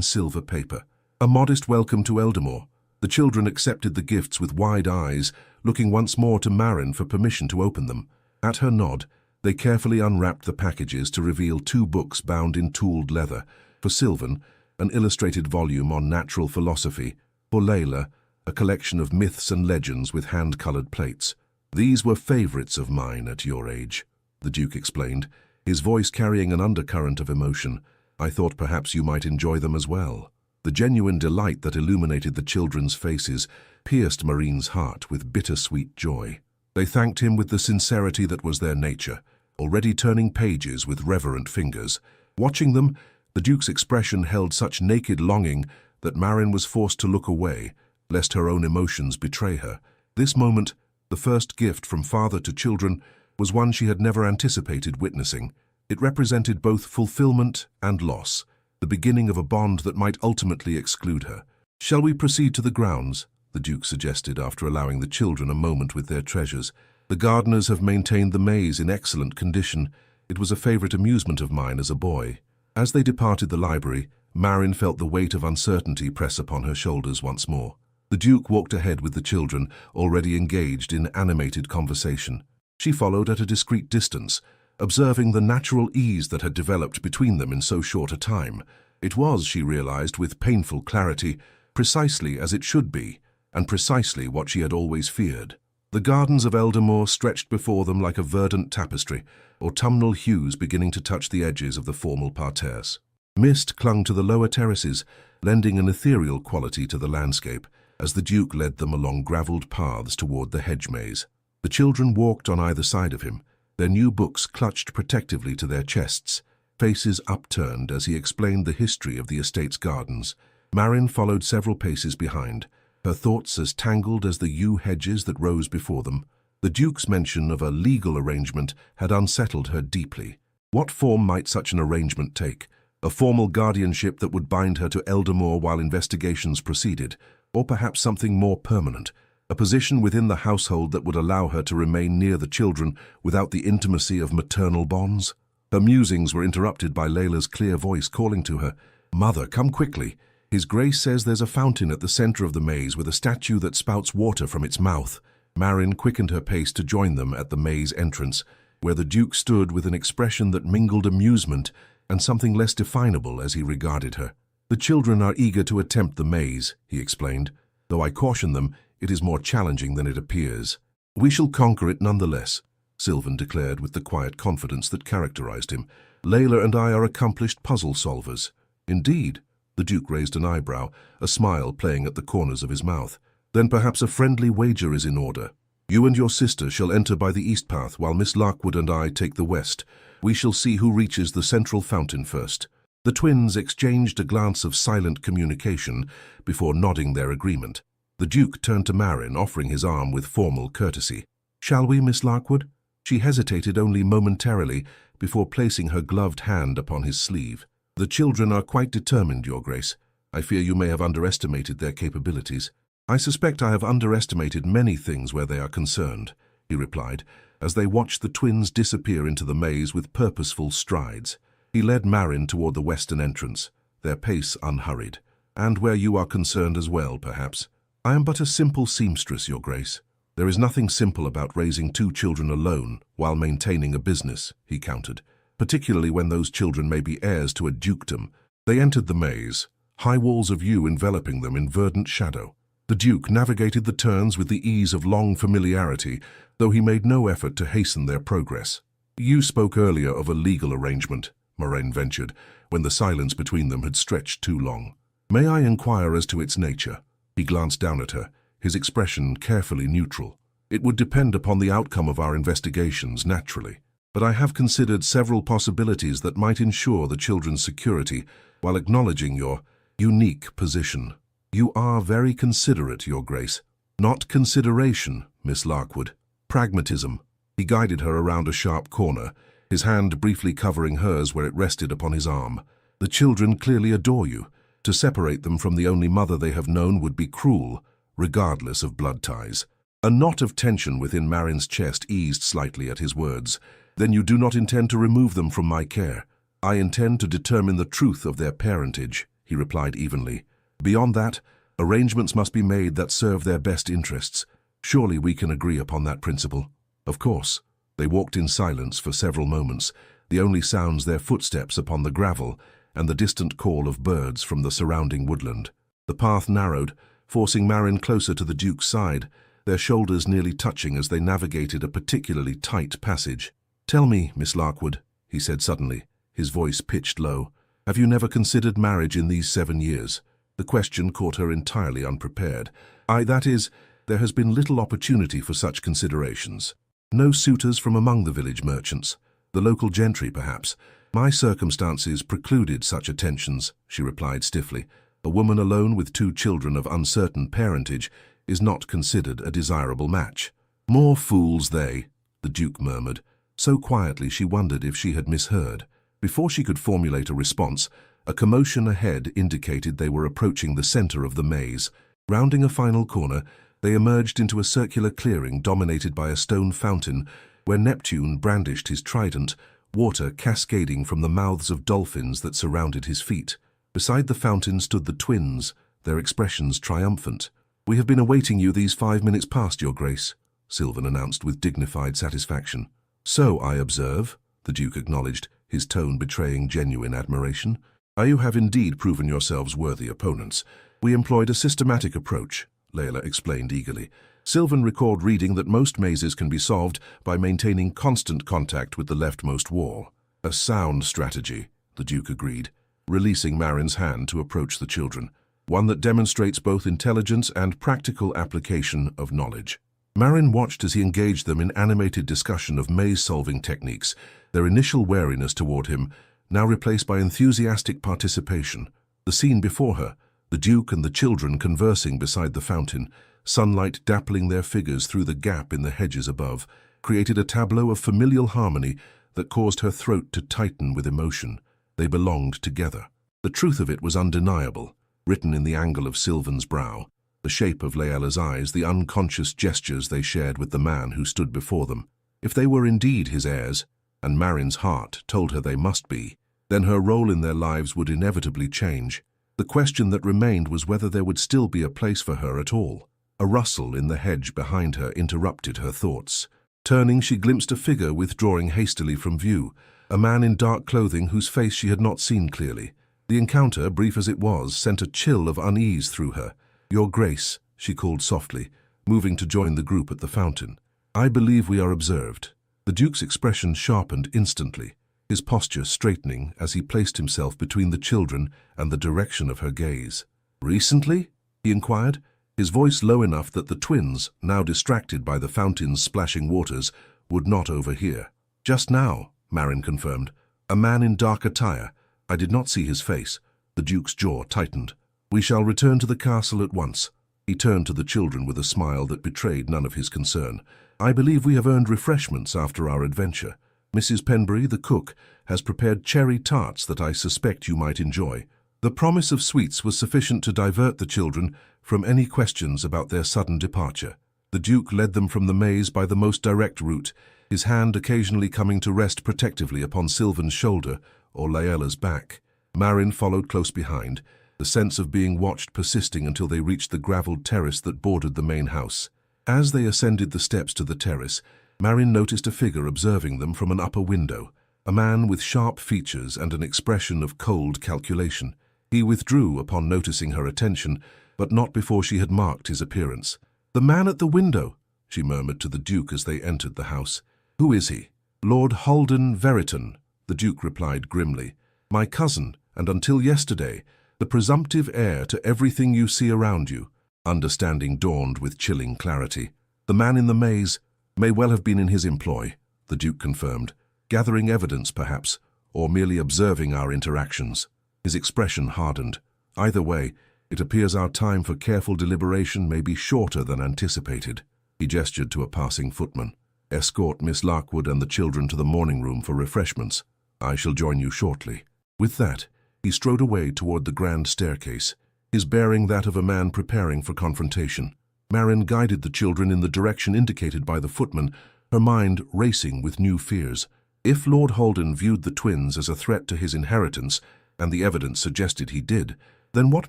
silver paper. A modest welcome to Eldamore. The children accepted the gifts with wide eyes, looking once more to Marin for permission to open them. At her nod, they carefully unwrapped the packages to reveal 2 books bound in tooled leather. For Sylvan, an illustrated volume on natural philosophy. For Layla, a collection of myths and legends with hand-colored plates. "These were favorites of mine at your age," the Duke explained, his voice carrying an undercurrent of emotion. "I thought perhaps you might enjoy them as well." The genuine delight that illuminated the children's faces pierced Marin's heart with bittersweet joy. They thanked him with the sincerity that was their nature, already turning pages with reverent fingers. Watching them, the Duke's expression held such naked longing that Marin was forced to look away, lest her own emotions betray her. This moment, the first gift from father to children, was one she had never anticipated witnessing. It represented both fulfillment and loss, the beginning of a bond that might ultimately exclude her. "Shall we proceed to the grounds?" the Duke suggested after allowing the children a moment with their treasures. "The gardeners have maintained the maze in excellent condition. It was a favorite amusement of mine as a boy." As they departed the library, Marin felt the weight of uncertainty press upon her shoulders once more. The Duke walked ahead with the children, already engaged in animated conversation. She followed at a discreet distance, observing the natural ease that had developed between them in so short a time. It was, she realized with painful clarity, precisely as it should be, and precisely what she had always feared. The gardens of Eldamore stretched before them like a verdant tapestry, autumnal hues beginning to touch the edges of the formal parterres. Mist clung to the lower terraces, lending an ethereal quality to the landscape, as the Duke led them along gravelled paths toward the hedge maze. The children walked on either side of him, their new books clutched protectively to their chests, faces upturned as he explained the history of the estate's gardens. Marin followed several paces behind, her thoughts as tangled as the yew hedges that rose before them. The Duke's mention of a legal arrangement had unsettled her deeply. What form might such an arrangement take? A formal guardianship that would bind her to Eldamore while investigations proceeded, or perhaps something more permanent, a position within the household that would allow her to remain near the children without the intimacy of maternal bonds? Her musings were interrupted by Layla's clear voice calling to her, "Mother, come quickly. His Grace says there's a fountain at the center of the maze with a statue that spouts water from its mouth." Marin quickened her pace to join them at the maze entrance, where the Duke stood with an expression that mingled amusement and something less definable as he regarded her. "The children are eager to attempt the maze," he explained, "though I caution them, it is more challenging than it appears." "We shall conquer it nonetheless," Sylvan declared with the quiet confidence that characterized him. "Layla and I are accomplished puzzle solvers." "Indeed?" The Duke raised an eyebrow, a smile playing at the corners of his mouth. "Then perhaps a friendly wager is in order. You and your sister shall enter by the east path, while Miss Larkwood and I take the west. We shall see who reaches the central fountain first." The twins exchanged a glance of silent communication before nodding their agreement. The Duke turned to Marin, offering his arm with formal courtesy. "Shall we, Miss Larkwood?" She hesitated only momentarily before placing her gloved hand upon his sleeve. "The children are quite determined, Your Grace. I fear you may have underestimated their capabilities." "I suspect I have underestimated many things where they are concerned," he replied, as they watched the twins disappear into the maze with purposeful strides. He led Marin toward the western entrance, their pace unhurried. "And where you are concerned as well, perhaps. I am but a simple seamstress, Your Grace. There is nothing simple about raising 2 children alone while maintaining a business," he countered, "particularly when those children may be heirs to a dukedom." They entered the maze, high walls of yew enveloping them in verdant shadow. The Duke navigated the turns with the ease of long familiarity, though he made no effort to hasten their progress. "You spoke earlier of a legal arrangement," Marin ventured, when the silence between them had stretched too long. "May I inquire as to its nature?" He glanced down at her, his expression carefully neutral. "It would depend upon the outcome of our investigations, naturally. But I have considered several possibilities that might ensure the children's security while acknowledging your unique position." "You are very considerate, Your Grace." "Not consideration, Miss Larkwood. Pragmatism." He guided her around a sharp corner, his hand briefly covering hers where it rested upon his arm. "The children clearly adore you. To separate them from the only mother they have known would be cruel, regardless of blood ties." A knot of tension within Marin's chest eased slightly at his words. "Then you do not intend to remove them from my care?" "I intend to determine the truth of their parentage," he replied evenly. "Beyond that, arrangements must be made that serve their best interests. Surely we can agree upon that principle." "Of course." They walked in silence for several moments, the only sounds their footsteps upon the gravel and the distant call of birds from the surrounding woodland. The path narrowed, forcing Marin closer to the Duke's side, their shoulders nearly touching as they navigated a particularly tight passage. "Tell me, Miss Larkwood," he said suddenly, his voice pitched low, "have you never considered marriage in these 7 years?" The question caught her entirely unprepared. That is, there has been little opportunity for such considerations. No suitors from among the village merchants. The local gentry, perhaps. My circumstances precluded such attentions," she replied stiffly. "A woman alone with 2 children of uncertain parentage is not considered a desirable match." "More fools they," the Duke murmured, so quietly she wondered if she had misheard. Before she could formulate a response, a commotion ahead indicated they were approaching the center of the maze. Rounding a final corner, they emerged into a circular clearing dominated by a stone fountain where Neptune brandished his trident, water cascading from the mouths of dolphins that surrounded his feet. Beside the fountain stood the twins, their expressions triumphant. "We have been awaiting you these 5 minutes past, Your Grace," Sylvan announced with dignified satisfaction. "So I observe," the Duke acknowledged, his tone betraying genuine admiration. "You have indeed proven yourselves worthy opponents. We employed a systematic approach," Layla explained eagerly. Sylvan recalled reading that most mazes can be solved by maintaining constant contact with the leftmost wall. "A sound strategy," the Duke agreed, releasing Marin's hand to approach the children. "One that demonstrates both intelligence and practical application of knowledge." Marin watched as he engaged them in animated discussion of maze-solving techniques, their initial wariness toward him now replaced by enthusiastic participation. The scene before her, the Duke and the children conversing beside the fountain, sunlight dappling their figures through the gap in the hedges above, created a tableau of familial harmony that caused her throat to tighten with emotion. They belonged together. The truth of it was undeniable, written in the angle of Sylvan's brow, the shape of Layla's eyes, the unconscious gestures they shared with the man who stood before them. If they were indeed his heirs, and Marin's heart told her they must be, then her role in their lives would inevitably change. The question that remained was whether there would still be a place for her at all. A rustle in the hedge behind her interrupted her thoughts. Turning, she glimpsed a figure withdrawing hastily from view, a man in dark clothing whose face she had not seen clearly. The encounter, brief as it was, sent a chill of unease through her. "Your Grace," she called softly, moving to join the group at the fountain. "I believe we are observed." The Duke's expression sharpened instantly, his posture straightening as he placed himself between the children and the direction of her gaze. "Recently?" he inquired, his voice low enough that the twins, now distracted by the fountain's splashing waters, would not overhear. "Just now," Marin confirmed. "A man in dark attire. I did not see his face." The Duke's jaw tightened. "We shall return to the castle at once." He turned to the children with a smile that betrayed none of his concern. "I believe we have earned refreshments after our adventure. Mrs. Penbury, the cook, has prepared cherry tarts that I suspect you might enjoy." The promise of sweets was sufficient to divert the children from any questions about their sudden departure. The Duke led them from the maze by the most direct route, his hand occasionally coming to rest protectively upon Sylvan's shoulder or Laela's back. Marin followed close behind, the sense of being watched persisting until they reached the gravelled terrace that bordered the main house. As they ascended the steps to the terrace, Marin noticed a figure observing them from an upper window, a man with sharp features and an expression of cold calculation. He withdrew upon noticing her attention, but not before she had marked his appearance. "The man at the window," she murmured to the Duke as they entered the house. "Who is he?" "Lord Holden Veriton," the Duke replied grimly. "My cousin, and until yesterday, the presumptive heir to everything you see around you." Understanding dawned with chilling clarity. "The man in the maze may well have been in his employ," the Duke confirmed, "gathering evidence, perhaps, or merely observing our interactions." His expression hardened. "Either way, it appears our time for careful deliberation may be shorter than anticipated." He gestured to a passing footman. "Escort Miss Larkwood and the children to the morning room for refreshments. I shall join you shortly." With that, he strode away toward the grand staircase, his bearing that of a man preparing for confrontation. Marin guided the children in the direction indicated by the footman, her mind racing with new fears. If Lord Holden viewed the twins as a threat to his inheritance, and the evidence suggested he did, then what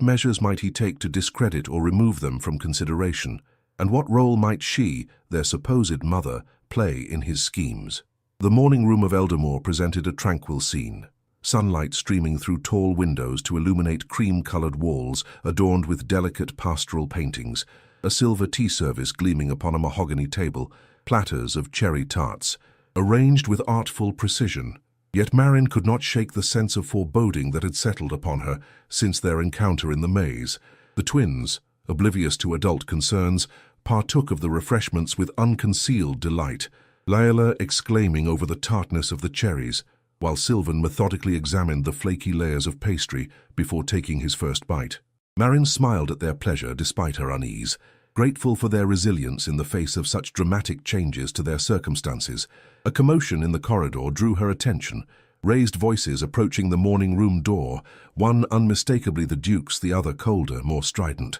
measures might he take to discredit or remove them from consideration? And what role might she, their supposed mother, play in his schemes? The morning room of Eldermore presented a tranquil scene. Sunlight streaming through tall windows to illuminate cream-colored walls adorned with delicate pastoral paintings, a silver tea service gleaming upon a mahogany table, platters of cherry tarts, arranged with artful precision. Yet Marin could not shake the sense of foreboding that had settled upon her since their encounter in the maze. The twins, oblivious to adult concerns, partook of the refreshments with unconcealed delight, Laela exclaiming over the tartness of the cherries, while Sylvan methodically examined the flaky layers of pastry before taking his first bite. Marin smiled at their pleasure despite her unease, grateful for their resilience in the face of such dramatic changes to their circumstances. A commotion in the corridor drew her attention, raised voices approaching the morning room door, one unmistakably the Duke's, the other colder, more strident.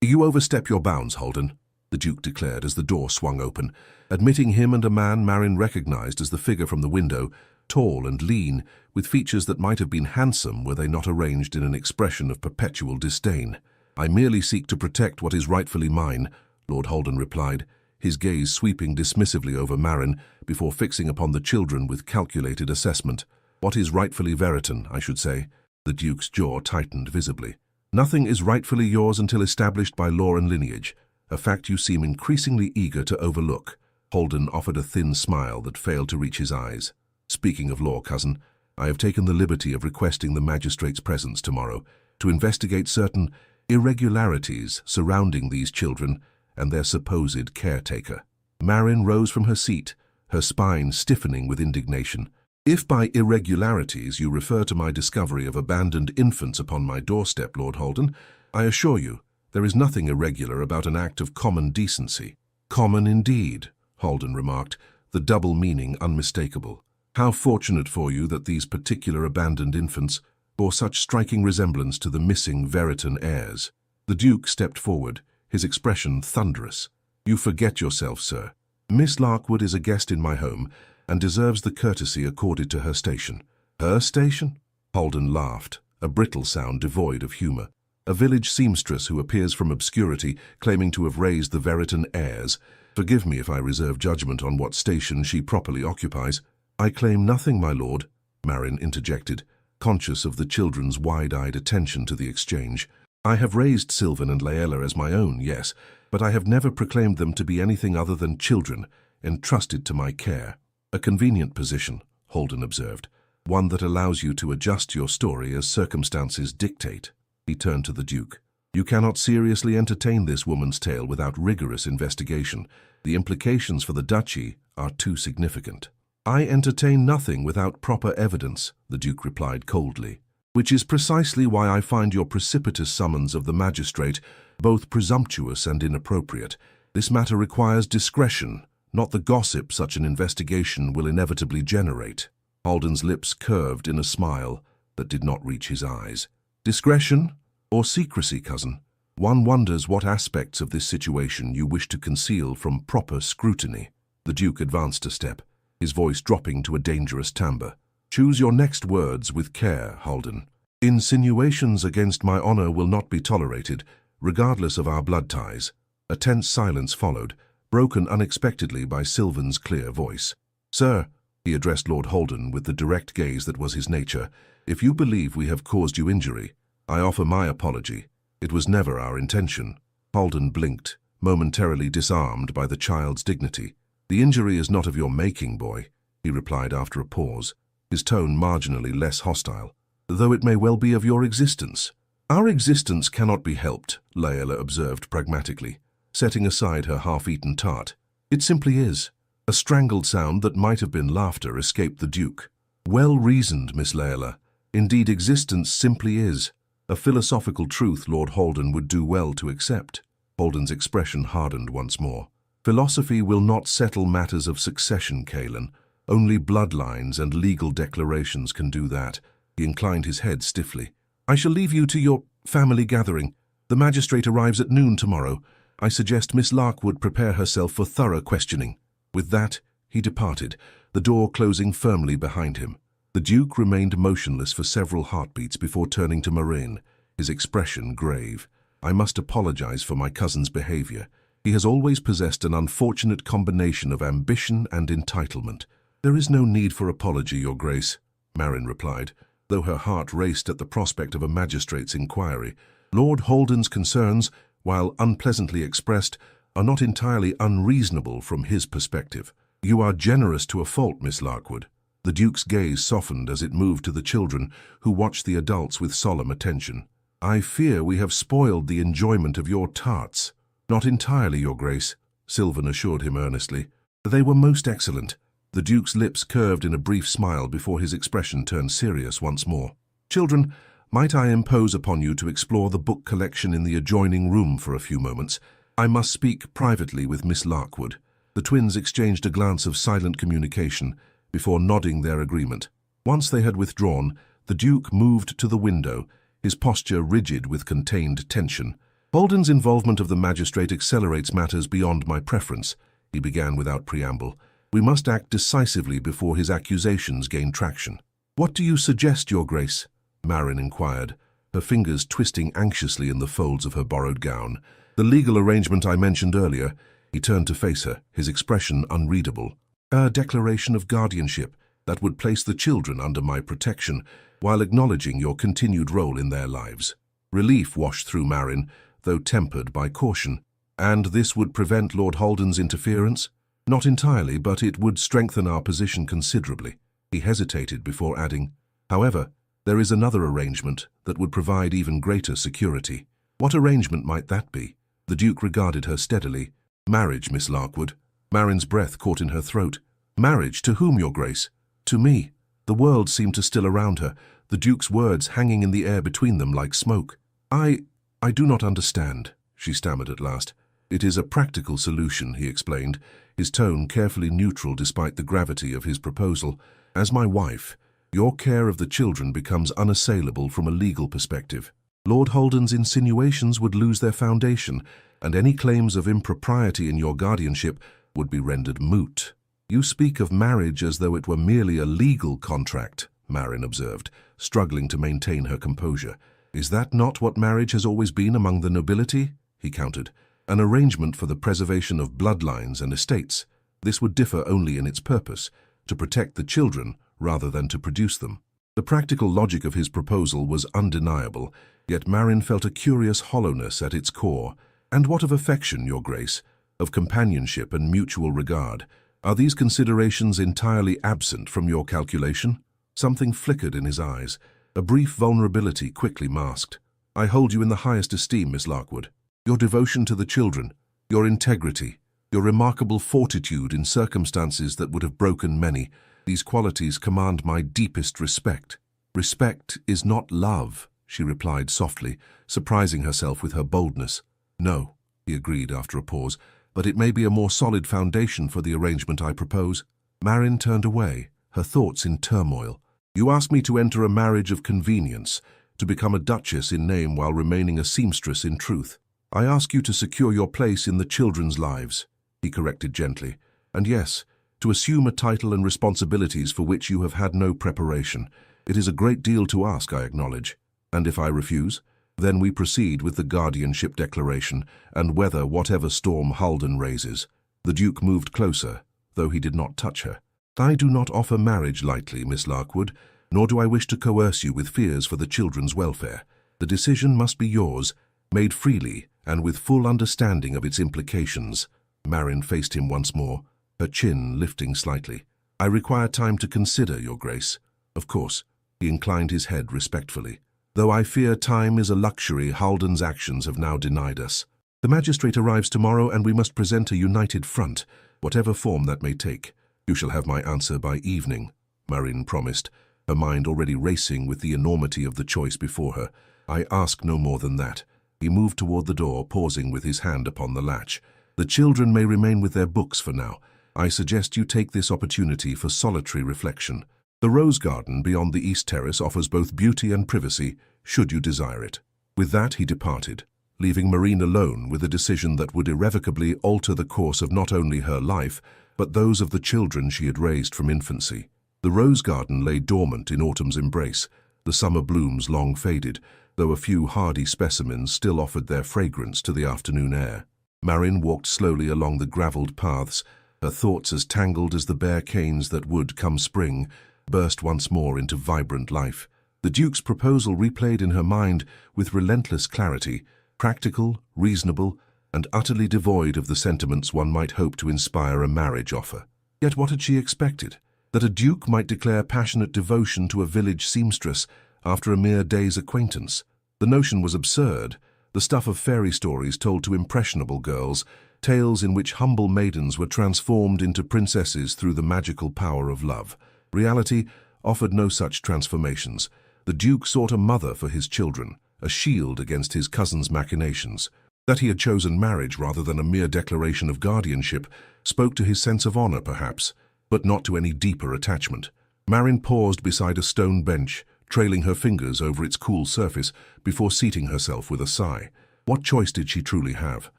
"You overstep your bounds, Holden," the Duke declared as the door swung open, admitting him and a man Marin recognized as the figure from the window, tall and lean, with features that might have been handsome were they not arranged in an expression of perpetual disdain. "I merely seek to protect what is rightfully mine," Lord Holden replied, his gaze sweeping dismissively over Marin before fixing upon the children with calculated assessment. "What is rightfully Veriton, I should say." The Duke's jaw tightened visibly. "Nothing is rightfully yours until established by law and lineage, a fact you seem increasingly eager to overlook." Holden offered a thin smile that failed to reach his eyes. "Speaking of law, cousin, I have taken the liberty of requesting the magistrate's presence tomorrow to investigate certain irregularities surrounding these children and their supposed caretaker." Marin rose from her seat, her spine stiffening with indignation. "If by irregularities you refer to my discovery of abandoned infants upon my doorstep, Lord Holden, I assure you there is nothing irregular about an act of common decency." "Common indeed," Holden remarked, the double meaning unmistakable. "How fortunate for you that these particular abandoned infants bore such striking resemblance to the missing Veriton heirs." The Duke stepped forward, his expression thunderous. "You forget yourself, sir. Miss Larkwood is a guest in my home and deserves the courtesy accorded to her station." "Her station?" Holden laughed, a brittle sound devoid of humor. "A village seamstress who appears from obscurity, claiming to have raised the Veriton heirs. Forgive me if I reserve judgment on what station she properly occupies." "I claim nothing, my lord," Marin interjected, conscious of the children's wide-eyed attention to the exchange. "I have raised Sylvan and Laela as my own, yes, but I have never proclaimed them to be anything other than children, entrusted to my care." "A convenient position," Holden observed, "one that allows you to adjust your story as circumstances dictate." He turned to the Duke. "You cannot seriously entertain this woman's tale without rigorous investigation. The implications for the duchy are too significant." "I entertain nothing without proper evidence," the Duke replied coldly, "which is precisely why I find your precipitous summons of the magistrate both presumptuous and inappropriate. This matter requires discretion, not the gossip such an investigation will inevitably generate." Holden's lips curved in a smile that did not reach his eyes. "Discretion or secrecy, cousin? One wonders what aspects of this situation you wish to conceal from proper scrutiny." The Duke advanced a step, his voice dropping to a dangerous timbre. "Choose your next words with care, Holden. Insinuations against my honor will not be tolerated, regardless of our blood ties." A tense silence followed, broken unexpectedly by Sylvan's clear voice. "Sir," he addressed Lord Holden with the direct gaze that was his nature, "if you believe we have caused you injury, I offer my apology. It was never our intention." Holden blinked, momentarily disarmed by the child's dignity. "The injury is not of your making, boy," he replied after a pause, his tone marginally less hostile, "though it may well be of your existence." "Our existence cannot be helped," Layla observed pragmatically, setting aside her half-eaten tart. "It simply is." A strangled sound that might have been laughter escaped the Duke. "Well reasoned, Miss Layla. Indeed, existence simply is. A philosophical truth Lord Holden would do well to accept." Holden's expression hardened once more. "Philosophy will not settle matters of succession, Caelan. Only bloodlines and legal declarations can do that." He inclined his head stiffly. "I shall leave you to your family gathering. The magistrate arrives at noon tomorrow. I suggest Miss Larkwood prepare herself for thorough questioning." With that, he departed, the door closing firmly behind him. The Duke remained motionless for several heartbeats before turning to Marin, his expression grave. "I must apologize for my cousin's behavior. He has always possessed an unfortunate combination of ambition and entitlement." "There is no need for apology, Your Grace," Marin replied, though her heart raced at the prospect of a magistrate's inquiry. "Lord Holden's concerns, while unpleasantly expressed, are not entirely unreasonable from his perspective." "You are generous to a fault, Miss Larkwood." The Duke's gaze softened as it moved to the children, who watched the adults with solemn attention. "I fear we have spoiled the enjoyment of your tarts." "Not entirely, Your Grace," Sylvan assured him earnestly. "They were most excellent." The Duke's lips curved in a brief smile before his expression turned serious once more. "Children, might I impose upon you to explore the book collection in the adjoining room for a few moments? I must speak privately with Miss Larkwood." The twins exchanged a glance of silent communication before nodding their agreement. Once they had withdrawn, the Duke moved to the window, his posture rigid with contained tension. "Holden's involvement of the magistrate accelerates matters beyond my preference," he began without preamble. "We must act decisively before his accusations gain traction." "What do you suggest, Your Grace?" Marin inquired, her fingers twisting anxiously in the folds of her borrowed gown. "The legal arrangement I mentioned earlier." He turned to face her, his expression unreadable. "A declaration of guardianship that would place the children under my protection, while acknowledging your continued role in their lives." Relief washed through Marin, though tempered by caution. "And this would prevent Lord Holden's interference?" "Not entirely, but it would strengthen our position considerably." He hesitated before adding, "However, there is another arrangement that would provide even greater security." "What arrangement might that be?" The Duke regarded her steadily. "Marriage, Miss Larkwood." Marin's breath caught in her throat. "Marriage? To whom, Your Grace?" "To me." The world seemed to still around her, the Duke's words hanging in the air between them like smoke. I do not understand," she stammered at last. "It is a practical solution," he explained, his tone carefully neutral despite the gravity of his proposal. "As my wife, your care of the children becomes unassailable from a legal perspective. Lord Holden's insinuations would lose their foundation, and any claims of impropriety in your guardianship would be rendered moot." "You speak of marriage as though it were merely a legal contract," Marin observed, struggling to maintain her composure. "Is that not what marriage has always been among the nobility?" he countered. "An arrangement for the preservation of bloodlines and estates. This would differ only in its purpose, to protect the children rather than to produce them." The practical logic of his proposal was undeniable, yet Marin felt a curious hollowness at its core. "And what of affection, Your Grace? Of companionship and mutual regard? Are these considerations entirely absent from your calculation?" Something flickered in his eyes, a brief vulnerability quickly masked. "I hold you in the highest esteem, Miss Larkwood. Your devotion to the children, your integrity, your remarkable fortitude in circumstances that would have broken many, these qualities command my deepest respect." "Respect is not love," she replied softly, surprising herself with her boldness. "No," he agreed after a pause, "but it may be a more solid foundation for the arrangement I propose." Marin turned away, her thoughts in turmoil. "You ask me to enter a marriage of convenience, to become a duchess in name while remaining a seamstress in truth. I ask you to secure your place in the children's lives," he corrected gently, And yes, to assume a title and responsibilities for which you have had no preparation. It is a great deal to ask, I acknowledge. And if I refuse, then we proceed with the guardianship declaration and weather whatever storm Halden raises. The Duke moved closer, though he did not touch her. I do not offer marriage lightly, Miss Larkwood, nor do I wish to coerce you with fears for the children's welfare. The decision must be yours, made freely and with full understanding of its implications. Marin faced him once more, her chin lifting slightly. I require time to consider, Your Grace. Of course, he inclined his head respectfully. Though I fear time is a luxury Halden's actions have now denied us. The magistrate arrives tomorrow and we must present a united front, whatever form that may take. You shall have my answer by evening, Marin promised, her mind already racing with the enormity of the choice before her. I ask no more than that. He moved toward the door, pausing with his hand upon the latch. The children may remain with their books for now. I suggest you take this opportunity for solitary reflection. The rose garden beyond the east terrace offers both beauty and privacy, should you desire it. With that he departed, leaving Marin alone with a decision that would irrevocably alter the course of not only her life, but those of the children she had raised from infancy. The rose garden lay dormant in autumn's embrace, the summer blooms long faded, though a few hardy specimens still offered their fragrance to the afternoon air. Marin walked slowly along the gravelled paths, her thoughts as tangled as the bare canes that would, come spring, burst once more into vibrant life. The Duke's proposal replayed in her mind with relentless clarity, practical, reasonable, and utterly devoid of the sentiments one might hope to inspire a marriage offer. Yet what had she expected? That a duke might declare passionate devotion to a village seamstress after a mere day's acquaintance? The notion was absurd, the stuff of fairy stories told to impressionable girls, tales in which humble maidens were transformed into princesses through the magical power of love. Reality offered no such transformations. The Duke sought a mother for his children, a shield against his cousin's machinations. That he had chosen marriage rather than a mere declaration of guardianship spoke to his sense of honor, perhaps, but not to any deeper attachment. Marin paused beside a stone bench, trailing her fingers over its cool surface before seating herself with a sigh. What choice did she truly have?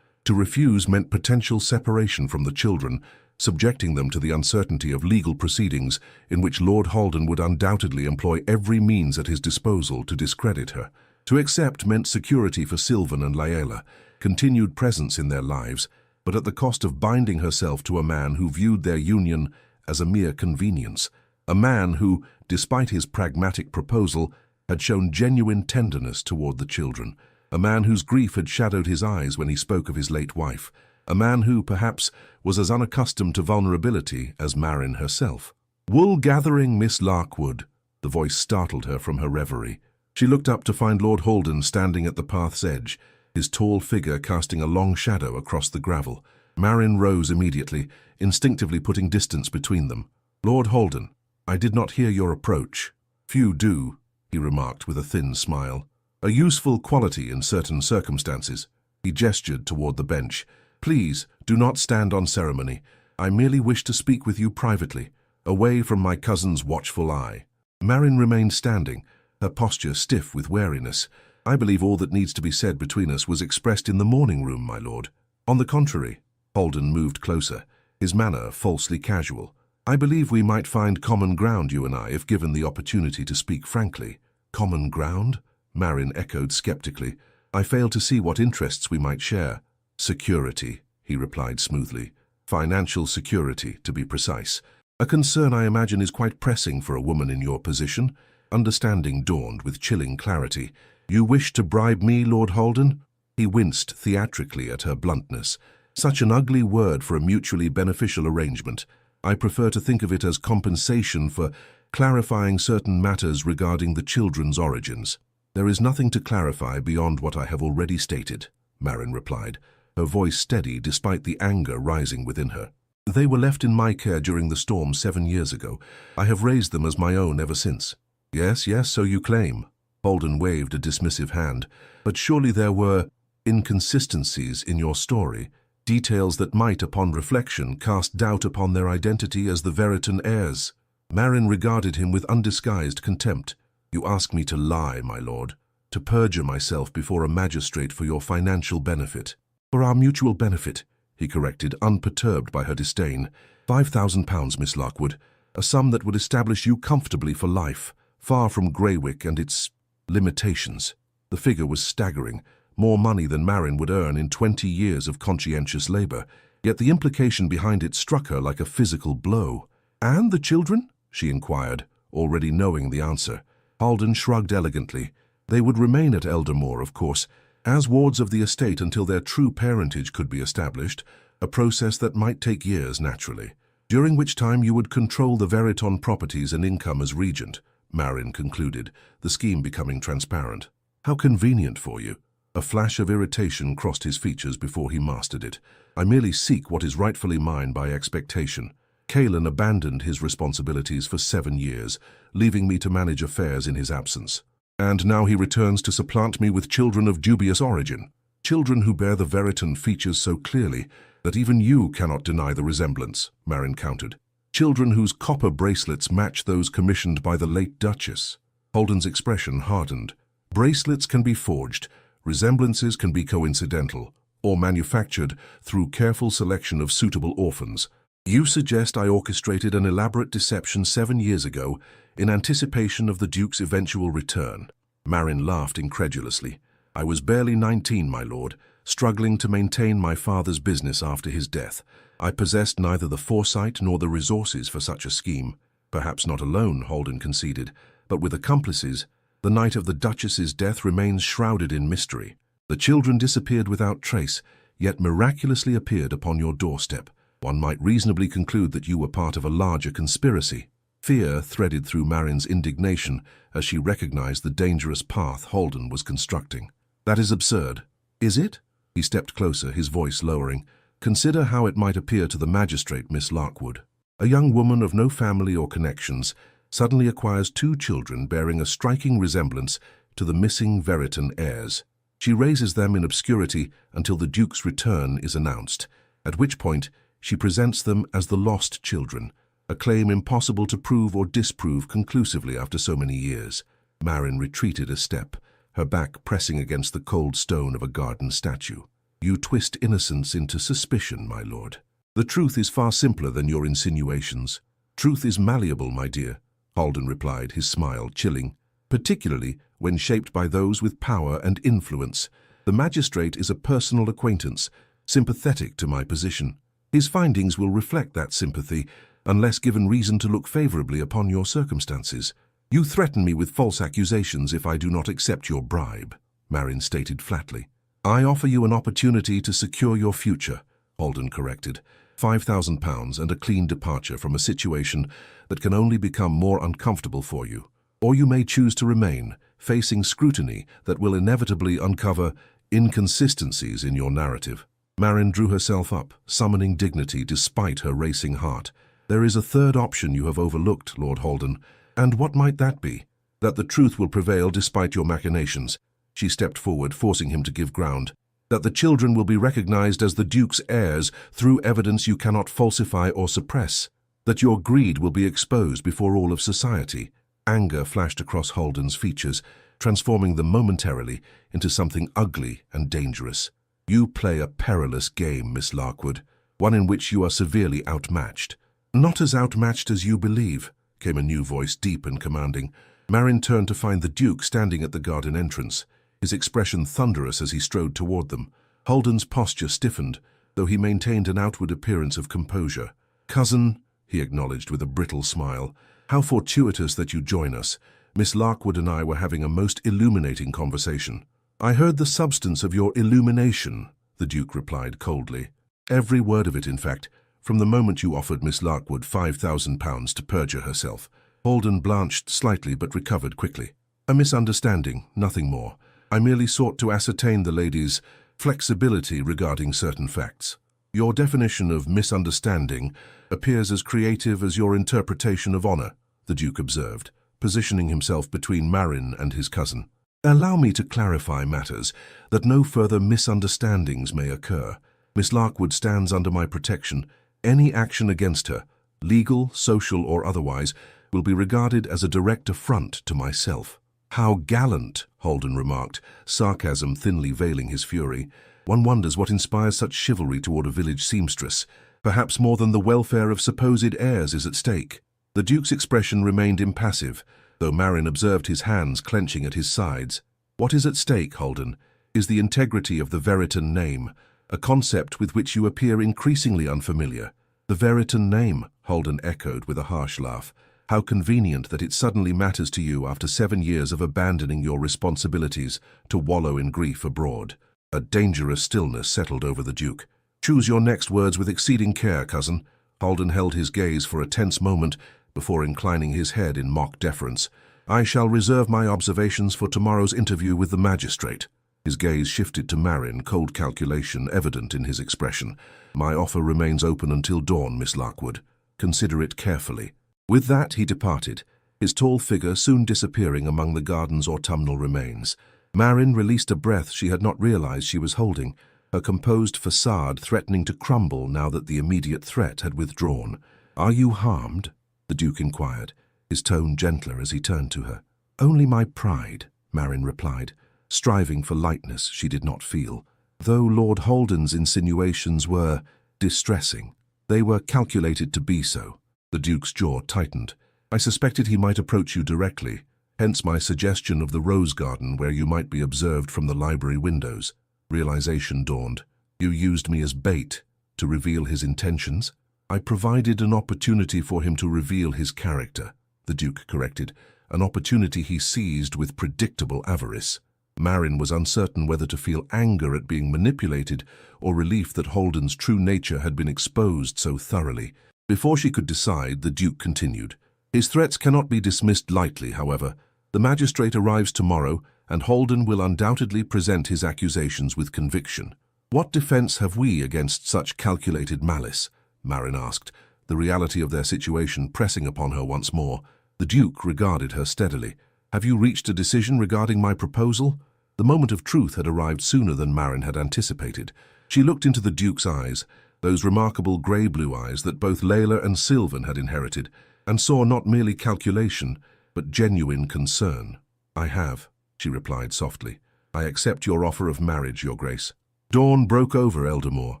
To refuse meant potential separation from the children, subjecting them to the uncertainty of legal proceedings in which Lord Halden would undoubtedly employ every means at his disposal to discredit her. To accept meant security for Sylvan and Laela, continued presence in their lives, but at the cost of binding herself to a man who viewed their union as a mere convenience, a man who, despite his pragmatic proposal, had shown genuine tenderness toward the children, a man whose grief had shadowed his eyes when he spoke of his late wife, a man who, perhaps, was as unaccustomed to vulnerability as Marin herself. "Wool-gathering Miss Larkwood," the voice startled her from her reverie. She looked up to find Lord Halden standing at the path's edge, his tall figure casting a long shadow across the gravel. Marin rose immediately, instinctively putting distance between them. "Lord Halden, I did not hear your approach." "Few do," he remarked with a thin smile. "A useful quality in certain circumstances." He gestured toward the bench. "Please, do not stand on ceremony. I merely wish to speak with you privately, away from my cousin's watchful eye." Marin remained standing, her posture stiff with wariness. "I believe all that needs to be said between us was expressed in the morning room, my lord." "On the contrary," Halden moved closer, his manner falsely casual. "I believe we might find common ground, you and I, if given the opportunity to speak frankly." "Common ground?" Marin echoed skeptically. "I fail to see what interests we might share." "Security," he replied smoothly. "Financial security, to be precise. A concern I imagine is quite pressing for a woman in your position." Understanding dawned with chilling clarity. "You wish to bribe me, Lord Halden?" He winced theatrically at her bluntness. Such an ugly word for a mutually beneficial arrangement. "I prefer to think of it as compensation for clarifying certain matters regarding the children's origins." "There is nothing to clarify beyond what I have already stated," Marin replied, her voice steady despite the anger rising within her. "They were left in my care during the storm 7 years ago. I have raised them as my own ever since." Yes, so you claim." Halden waved a dismissive hand. "But surely there were inconsistencies in your story, details that might, upon reflection, cast doubt upon their identity as the Veritan heirs." Marin regarded him with undisguised contempt. "You ask me to lie, my lord, to perjure myself before a magistrate for your financial benefit." "For our mutual benefit," he corrected, unperturbed by her disdain. £5,000, Miss Larkwood, a sum that would establish you comfortably for life, far from Greywick and its limitations. The figure was staggering, more money than Marin would earn in 20 years of conscientious labor, yet the implication behind it struck her like a physical blow. "And the children?" she inquired, already knowing the answer. Halden shrugged elegantly. They would remain at Eldermore, of course, as wards of the estate until their true parentage could be established, a process that might take years naturally, during which time you would control the Veriton properties and income as regent, Marin concluded, the scheme becoming transparent. "How convenient for you." A flash of irritation crossed his features before he mastered it. "I merely seek what is rightfully mine by expectation." Caelan abandoned his responsibilities for 7 years, leaving me to manage affairs in his absence. And now he returns to supplant me with children of dubious origin. Children who bear the Veriton features so clearly that even you cannot deny the resemblance, Marin countered. Children whose copper bracelets match those commissioned by the late Duchess. Holden's expression hardened. Bracelets can be forged, resemblances can be coincidental, or manufactured through careful selection of suitable orphans. You suggest I orchestrated an elaborate deception 7 years ago in anticipation of the Duke's eventual return. Marin laughed incredulously. I was barely 19, my lord, struggling to maintain my father's business after his death. I possessed neither the foresight nor the resources for such a scheme. Perhaps not alone, Holden conceded, but with accomplices. The night of the Duchess's death remains shrouded in mystery. The children disappeared without trace, yet miraculously appeared upon your doorstep. One might reasonably conclude that you were part of a larger conspiracy. Fear threaded through Marin's indignation as she recognized the dangerous path Holden was constructing. That is absurd. Is it? He stepped closer, his voice lowering. Consider how it might appear to the magistrate, Miss Larkwood. A young woman of no family or connections suddenly acquires 2 children bearing a striking resemblance to the missing Veriton heirs. She raises them in obscurity until the Duke's return is announced, at which point she presents them as the lost children, a claim impossible to prove or disprove conclusively after so many years. Marin retreated a step, her back pressing against the cold stone of a garden statue. You twist innocence into suspicion, my lord. The truth is far simpler than your insinuations. Truth is malleable, my dear, Holden replied, his smile chilling, particularly when shaped by those with power and influence. The magistrate is a personal acquaintance, sympathetic to my position. His findings will reflect that sympathy, unless given reason to look favorably upon your circumstances. You threaten me with false accusations if I do not accept your bribe, Marin stated flatly. I offer you an opportunity to secure your future, Holden corrected. £5,000 and a clean departure from a situation that can only become more uncomfortable for you. Or you may choose to remain, facing scrutiny that will inevitably uncover inconsistencies in your narrative. Marin drew herself up, summoning dignity despite her racing heart. There is a third option you have overlooked, Lord Holden. And what might that be? That the truth will prevail despite your machinations. She stepped forward, forcing him to give ground. That the children will be recognized as the Duke's heirs through evidence you cannot falsify or suppress. That your greed will be exposed before all of society. Anger flashed across Holden's features, transforming them momentarily into something ugly and dangerous. You play a perilous game, Miss Larkwood, one in which you are severely outmatched. Not as outmatched as you believe, came a new voice, deep and commanding. Marin turned to find the Duke standing at the garden entrance, his expression thunderous as he strode toward them. Holden's posture stiffened, though he maintained an outward appearance of composure. Cousin, he acknowledged with a brittle smile, how fortuitous that you join us. Miss Larkwood and I were having a most illuminating conversation. I heard the substance of your illumination, the Duke replied coldly. Every word of it, in fact, from the moment you offered Miss Larkwood £5,000 to perjure herself. Holden blanched slightly but recovered quickly. A misunderstanding, nothing more. I merely sought to ascertain the lady's flexibility regarding certain facts. Your definition of misunderstanding appears as creative as your interpretation of honor, the Duke observed, positioning himself between Marin and his cousin. Allow me to clarify matters, that no further misunderstandings may occur. Miss Larkwood stands under my protection. Any action against her, legal, social, or otherwise, will be regarded as a direct affront to myself. How gallant, Holden remarked, sarcasm thinly veiling his fury. One wonders what inspires such chivalry toward a village seamstress. Perhaps more than the welfare of supposed heirs is at stake. The Duke's expression remained impassive, though Marin observed his hands clenching at his sides. What is at stake, Holden, is the integrity of the Veritan name, a concept with which you appear increasingly unfamiliar. The Veritan name, Holden echoed with a harsh laugh. How convenient that it suddenly matters to you after 7 years of abandoning your responsibilities to wallow in grief abroad. A dangerous stillness settled over the Duke. Choose your next words with exceeding care, cousin. Holden held his gaze for a tense moment before inclining his head in mock deference. I shall reserve my observations for tomorrow's interview with the magistrate. His gaze shifted to Marin, cold calculation evident in his expression. My offer remains open until dawn, Miss Lockwood. Consider it carefully. With that, he departed, his tall figure soon disappearing among the garden's autumnal remains. Marin released a breath she had not realized she was holding, her composed facade threatening to crumble now that the immediate threat had withdrawn. Are you harmed? The Duke inquired, his tone gentler as he turned to her. Only my pride, Marin replied, striving for lightness she did not feel. Though Lord Holden's insinuations were distressing, they were calculated to be so. The Duke's jaw tightened. I suspected he might approach you directly, hence my suggestion of the rose garden where you might be observed from the library windows. Realization dawned. You used me as bait to reveal his intentions? I provided an opportunity for him to reveal his character, the Duke corrected, an opportunity he seized with predictable avarice. Marin was uncertain whether to feel anger at being manipulated or relief that Holden's true nature had been exposed so thoroughly. Before she could decide, the Duke continued. His threats cannot be dismissed lightly, however. The magistrate arrives tomorrow, and Holden will undoubtedly present his accusations with conviction. What defense have we against such calculated malice? Marin asked, the reality of their situation pressing upon her once more. The Duke regarded her steadily. Have you reached a decision regarding my proposal? The moment of truth had arrived sooner than Marin had anticipated. She looked into the Duke's eyes, those remarkable grey-blue eyes that both Layla and Sylvan had inherited, and saw not merely calculation, but genuine concern. I have, she replied softly. I accept your offer of marriage, Your Grace. Dawn broke over Eldermore,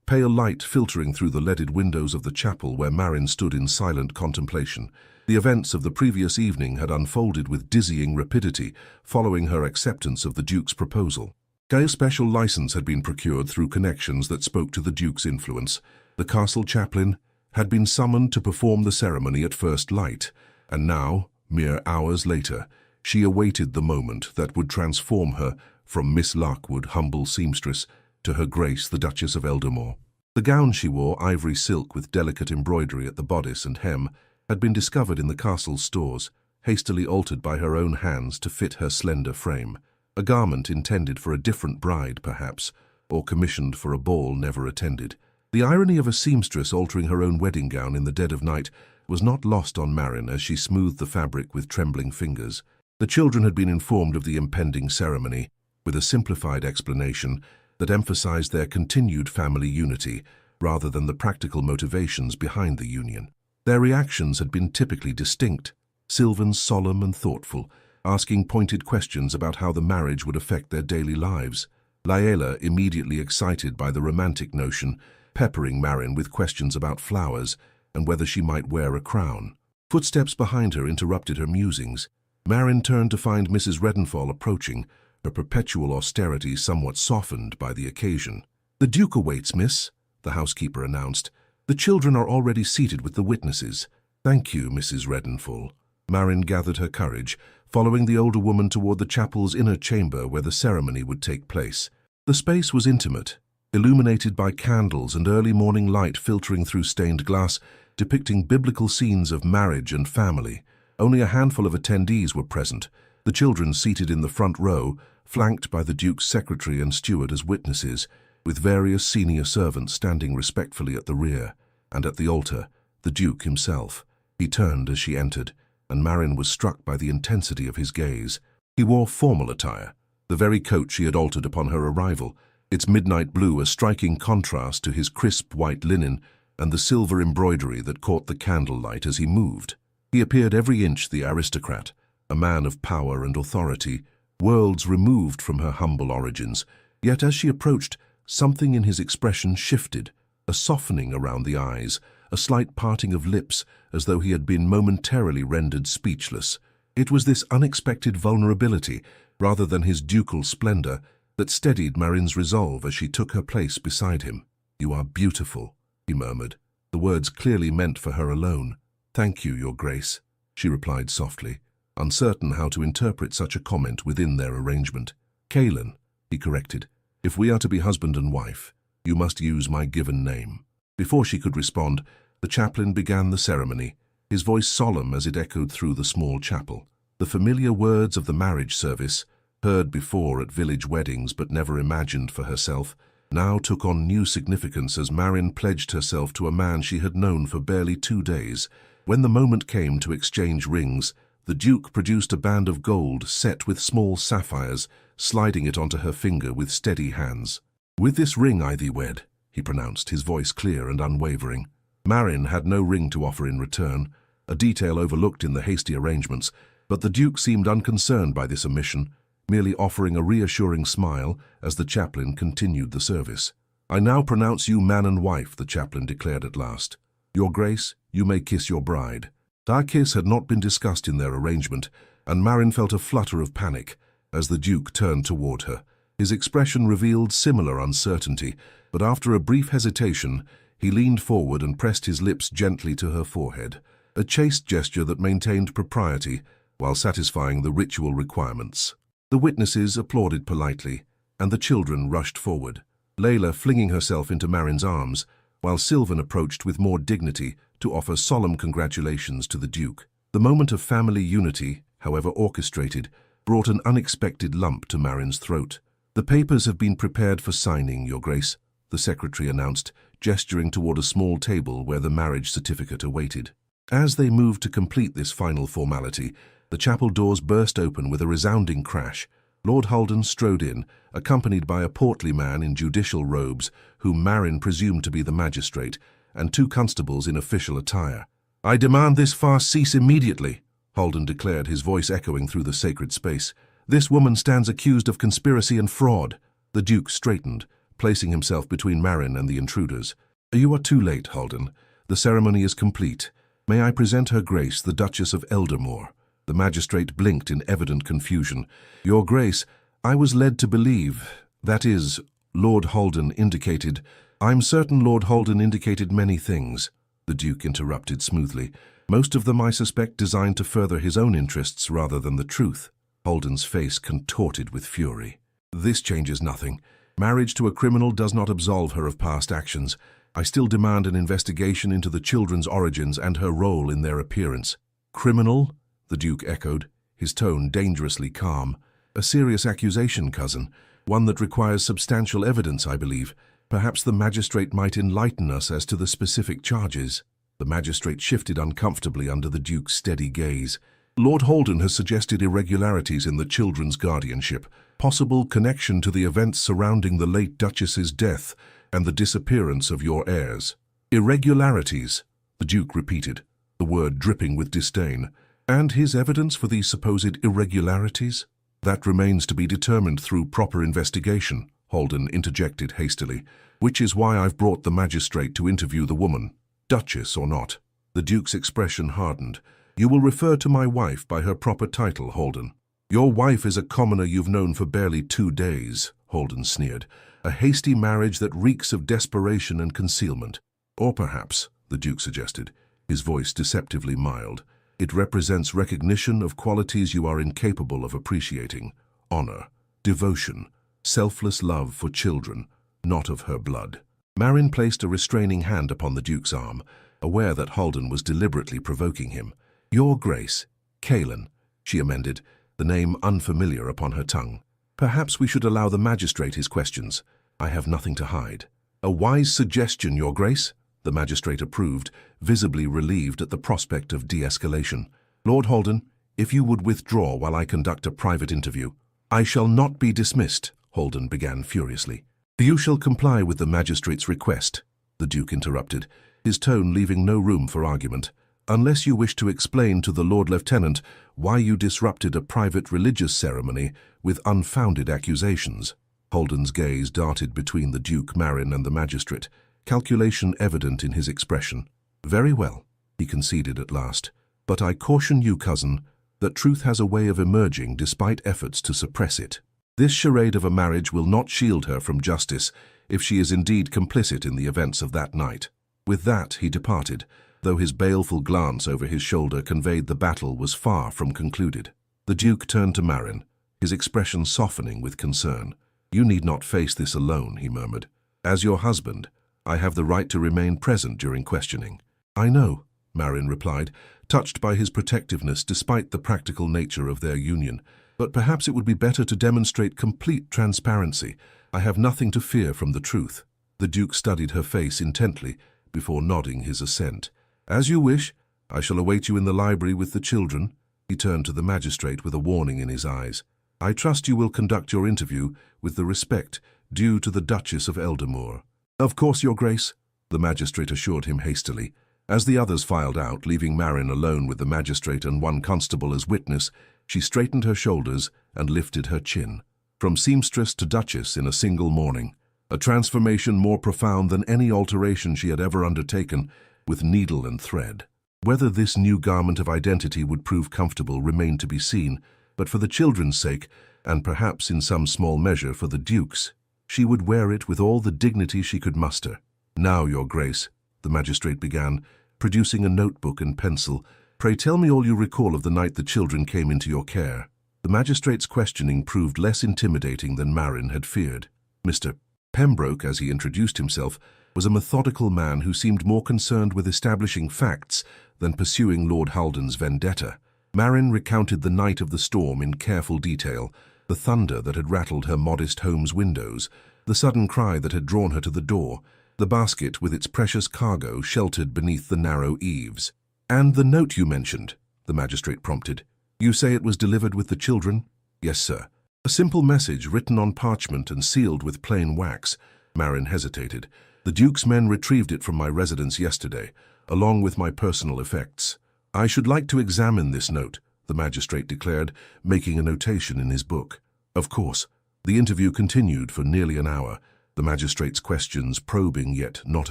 pale light filtering through the leaded windows of the chapel where Marin stood in silent contemplation. The events of the previous evening had unfolded with dizzying rapidity following her acceptance of the Duke's proposal. A special license had been procured through connections that spoke to the Duke's influence. The castle chaplain had been summoned to perform the ceremony at first light, and now, mere hours later, she awaited the moment that would transform her from Miss Lockwood, humble seamstress, to Her Grace the Duchess of Eldermore. The gown she wore, ivory silk with delicate embroidery at the bodice and hem, had been discovered in the castle's stores, hastily altered by her own hands to fit her slender frame. A garment intended for a different bride, perhaps, or commissioned for a ball never attended. The irony of a seamstress altering her own wedding gown in the dead of night was not lost on Marin as she smoothed the fabric with trembling fingers. The children had been informed of the impending ceremony, with a simplified explanation that emphasized their continued family unity rather than the practical motivations behind the union. Their reactions had been typically distinct, Sylvan solemn and thoughtful, asking pointed questions about how the marriage would affect their daily lives. Layla, immediately excited by the romantic notion, peppering Marin with questions about flowers and whether she might wear a crown. Footsteps behind her interrupted her musings. Marin turned to find Mrs. Redenfall approaching, her perpetual austerity somewhat softened by the occasion. The Duke awaits, miss, the housekeeper announced. The children are already seated with the witnesses. Thank you, Mrs. Redenfall. Marin gathered her courage, following the older woman toward the chapel's inner chamber where the ceremony would take place. The space was intimate, illuminated by candles and early morning light filtering through stained glass, depicting biblical scenes of marriage and family. Only a handful of attendees were present, the children seated in the front row, flanked by the Duke's secretary and steward as witnesses, with various senior servants standing respectfully at the rear, and at the altar, the Duke himself. He turned as she entered, and Marin was struck by the intensity of his gaze. He wore formal attire, the very coat she had altered upon her arrival, its midnight blue a striking contrast to his crisp white linen and the silver embroidery that caught the candlelight as he moved. He appeared every inch the aristocrat, a man of power and authority, worlds removed from her humble origins. Yet as she approached, something in his expression shifted, a softening around the eyes, a slight parting of lips, as though he had been momentarily rendered speechless. It was this unexpected vulnerability, rather than his ducal splendor, that steadied Marin's resolve as she took her place beside him. "You are beautiful," he murmured, the words clearly meant for her alone. "Thank you, Your Grace," she replied softly, uncertain how to interpret such a comment within their arrangement. "Caelan," he corrected, "if we are to be husband and wife, you must use my given name." Before she could respond, the chaplain began the ceremony, his voice solemn as it echoed through the small chapel. The familiar words of the marriage service, heard before at village weddings but never imagined for herself, now took on new significance as Marin pledged herself to a man she had known for barely 2 days. When the moment came to exchange rings, the Duke produced a band of gold set with small sapphires, sliding it onto her finger with steady hands. "With this ring I thee wed," he pronounced, his voice clear and unwavering. Marin had no ring to offer in return, a detail overlooked in the hasty arrangements, but the Duke seemed unconcerned by this omission, merely offering a reassuring smile as the chaplain continued the service. "I now pronounce you man and wife," the chaplain declared at last. "Your Grace, you may kiss your bride." That kiss had not been discussed in their arrangement, and Marin felt a flutter of panic as the Duke turned toward her. His expression revealed similar uncertainty, but after a brief hesitation, he leaned forward and pressed his lips gently to her forehead, a chaste gesture that maintained propriety while satisfying the ritual requirements. The witnesses applauded politely, and the children rushed forward, Layla flinging herself into Marin's arms, while Sylvan approached with more dignity to offer solemn congratulations to the Duke. The moment of family unity, however orchestrated, brought an unexpected lump to Marin's throat. "The papers have been prepared for signing, Your Grace," the secretary announced, gesturing toward a small table where the marriage certificate awaited. As they moved to complete this final formality, the chapel doors burst open with a resounding crash. Lord Holden strode in, accompanied by a portly man in judicial robes, whom Marin presumed to be the magistrate, and 2 constables in official attire. "I demand this farce cease immediately," Holden declared, his voice echoing through the sacred space. "This woman stands accused of conspiracy and fraud." The Duke straightened, placing himself between Marin and the intruders. "You are too late, Holden. The ceremony is complete. May I present Her Grace, the Duchess of Eldermore?" The magistrate blinked in evident confusion. "Your Grace, I was led to believe, that is, Lord Holden indicated—" "I'm certain Lord Holden indicated many things," the Duke interrupted smoothly. "Most of them, I suspect, designed to further his own interests rather than the truth." Holden's face contorted with fury. "This changes nothing. Marriage to a criminal does not absolve her of past actions. I still demand an investigation into the children's origins and her role in their appearance." "Criminal?" the Duke echoed, his tone dangerously calm. "A serious accusation, cousin. One that requires substantial evidence, I believe. Perhaps the magistrate might enlighten us as to the specific charges." The magistrate shifted uncomfortably under the Duke's steady gaze. "Lord Holden has suggested irregularities in the children's guardianship, possible connection to the events surrounding the late Duchess's death and the disappearance of your heirs." "Irregularities," the Duke repeated, the word dripping with disdain. "And his evidence for these supposed irregularities?" "That remains to be determined through proper investigation," Holden interjected hastily, "which is why I've brought the magistrate to interview the woman, Duchess or not." The Duke's expression hardened. "You will refer to my wife by her proper title, Holden." "Your wife is a commoner you've known for barely 2 days, Holden sneered. "A hasty marriage that reeks of desperation and concealment." "Or perhaps," the Duke suggested, his voice deceptively mild, "it represents recognition of qualities you are incapable of appreciating: honor, devotion, selfless love for children, not of her blood." Marin placed a restraining hand upon the Duke's arm, aware that Holden was deliberately provoking him. "Your Grace, Caelan," she amended, the name unfamiliar upon her tongue. "Perhaps we should allow the magistrate his questions. I have nothing to hide." "A wise suggestion, Your Grace," the magistrate approved, visibly relieved at the prospect of de-escalation. "Lord Holden, if you would withdraw while I conduct a private interview." "I shall not be dismissed," Holden began furiously. "You shall comply with the magistrate's request," the Duke interrupted, his tone leaving no room for argument, "unless you wish to explain to the Lord Lieutenant why you disrupted a private religious ceremony with unfounded accusations." Holden's gaze darted between the Duke, Marin, and the magistrate, calculation evident in his expression. "Very well," he conceded at last. "But I caution you, cousin, that truth has a way of emerging despite efforts to suppress it. This charade of a marriage will not shield her from justice if she is indeed complicit in the events of that night." With that, he departed, though his baleful glance over his shoulder conveyed the battle was far from concluded. The Duke turned to Marin, his expression softening with concern. "You need not face this alone," he murmured. "As your husband, I have the right to remain present during questioning." "I know," Marin replied, touched by his protectiveness despite the practical nature of their union. "But perhaps it would be better to demonstrate complete transparency. I have nothing to fear from the truth." The Duke studied her face intently before nodding his assent. "As you wish. I shall await you in the library with the children." He turned to the magistrate with a warning in his eyes. "I trust you will conduct your interview with the respect due to the Duchess of Eldermoor." "Of course, Your Grace," the magistrate assured him hastily. As the others filed out, leaving Marin alone with the magistrate and one constable as witness, she straightened her shoulders and lifted her chin. From seamstress to duchess in a single morning, a transformation more profound than any alteration she had ever undertaken with needle and thread. Whether this new garment of identity would prove comfortable remained to be seen, but for the children's sake, and perhaps in some small measure for the Duke's, she would wear it with all the dignity she could muster. "Now, Your Grace," the magistrate began, producing a notebook and pencil, "pray tell me all you recall of the night the children came into your care." The magistrate's questioning proved less intimidating than Marin had feared. Mr. Pembroke, as he introduced himself, was a methodical man who seemed more concerned with establishing facts than pursuing Lord Halden's vendetta. Marin recounted the night of the storm in careful detail, the thunder that had rattled her modest home's windows, the sudden cry that had drawn her to the door, the basket with its precious cargo sheltered beneath the narrow eaves. "And the note you mentioned," the magistrate prompted. "You say it was delivered with the children?" "Yes, sir." "A simple message written on parchment and sealed with plain wax." Marin hesitated. "The Duke's men retrieved it from my residence yesterday, along with my personal effects." "I should like to examine this note," the magistrate declared, making a notation in his book. Of course, the interview continued for nearly an hour, the magistrate's questions probing yet not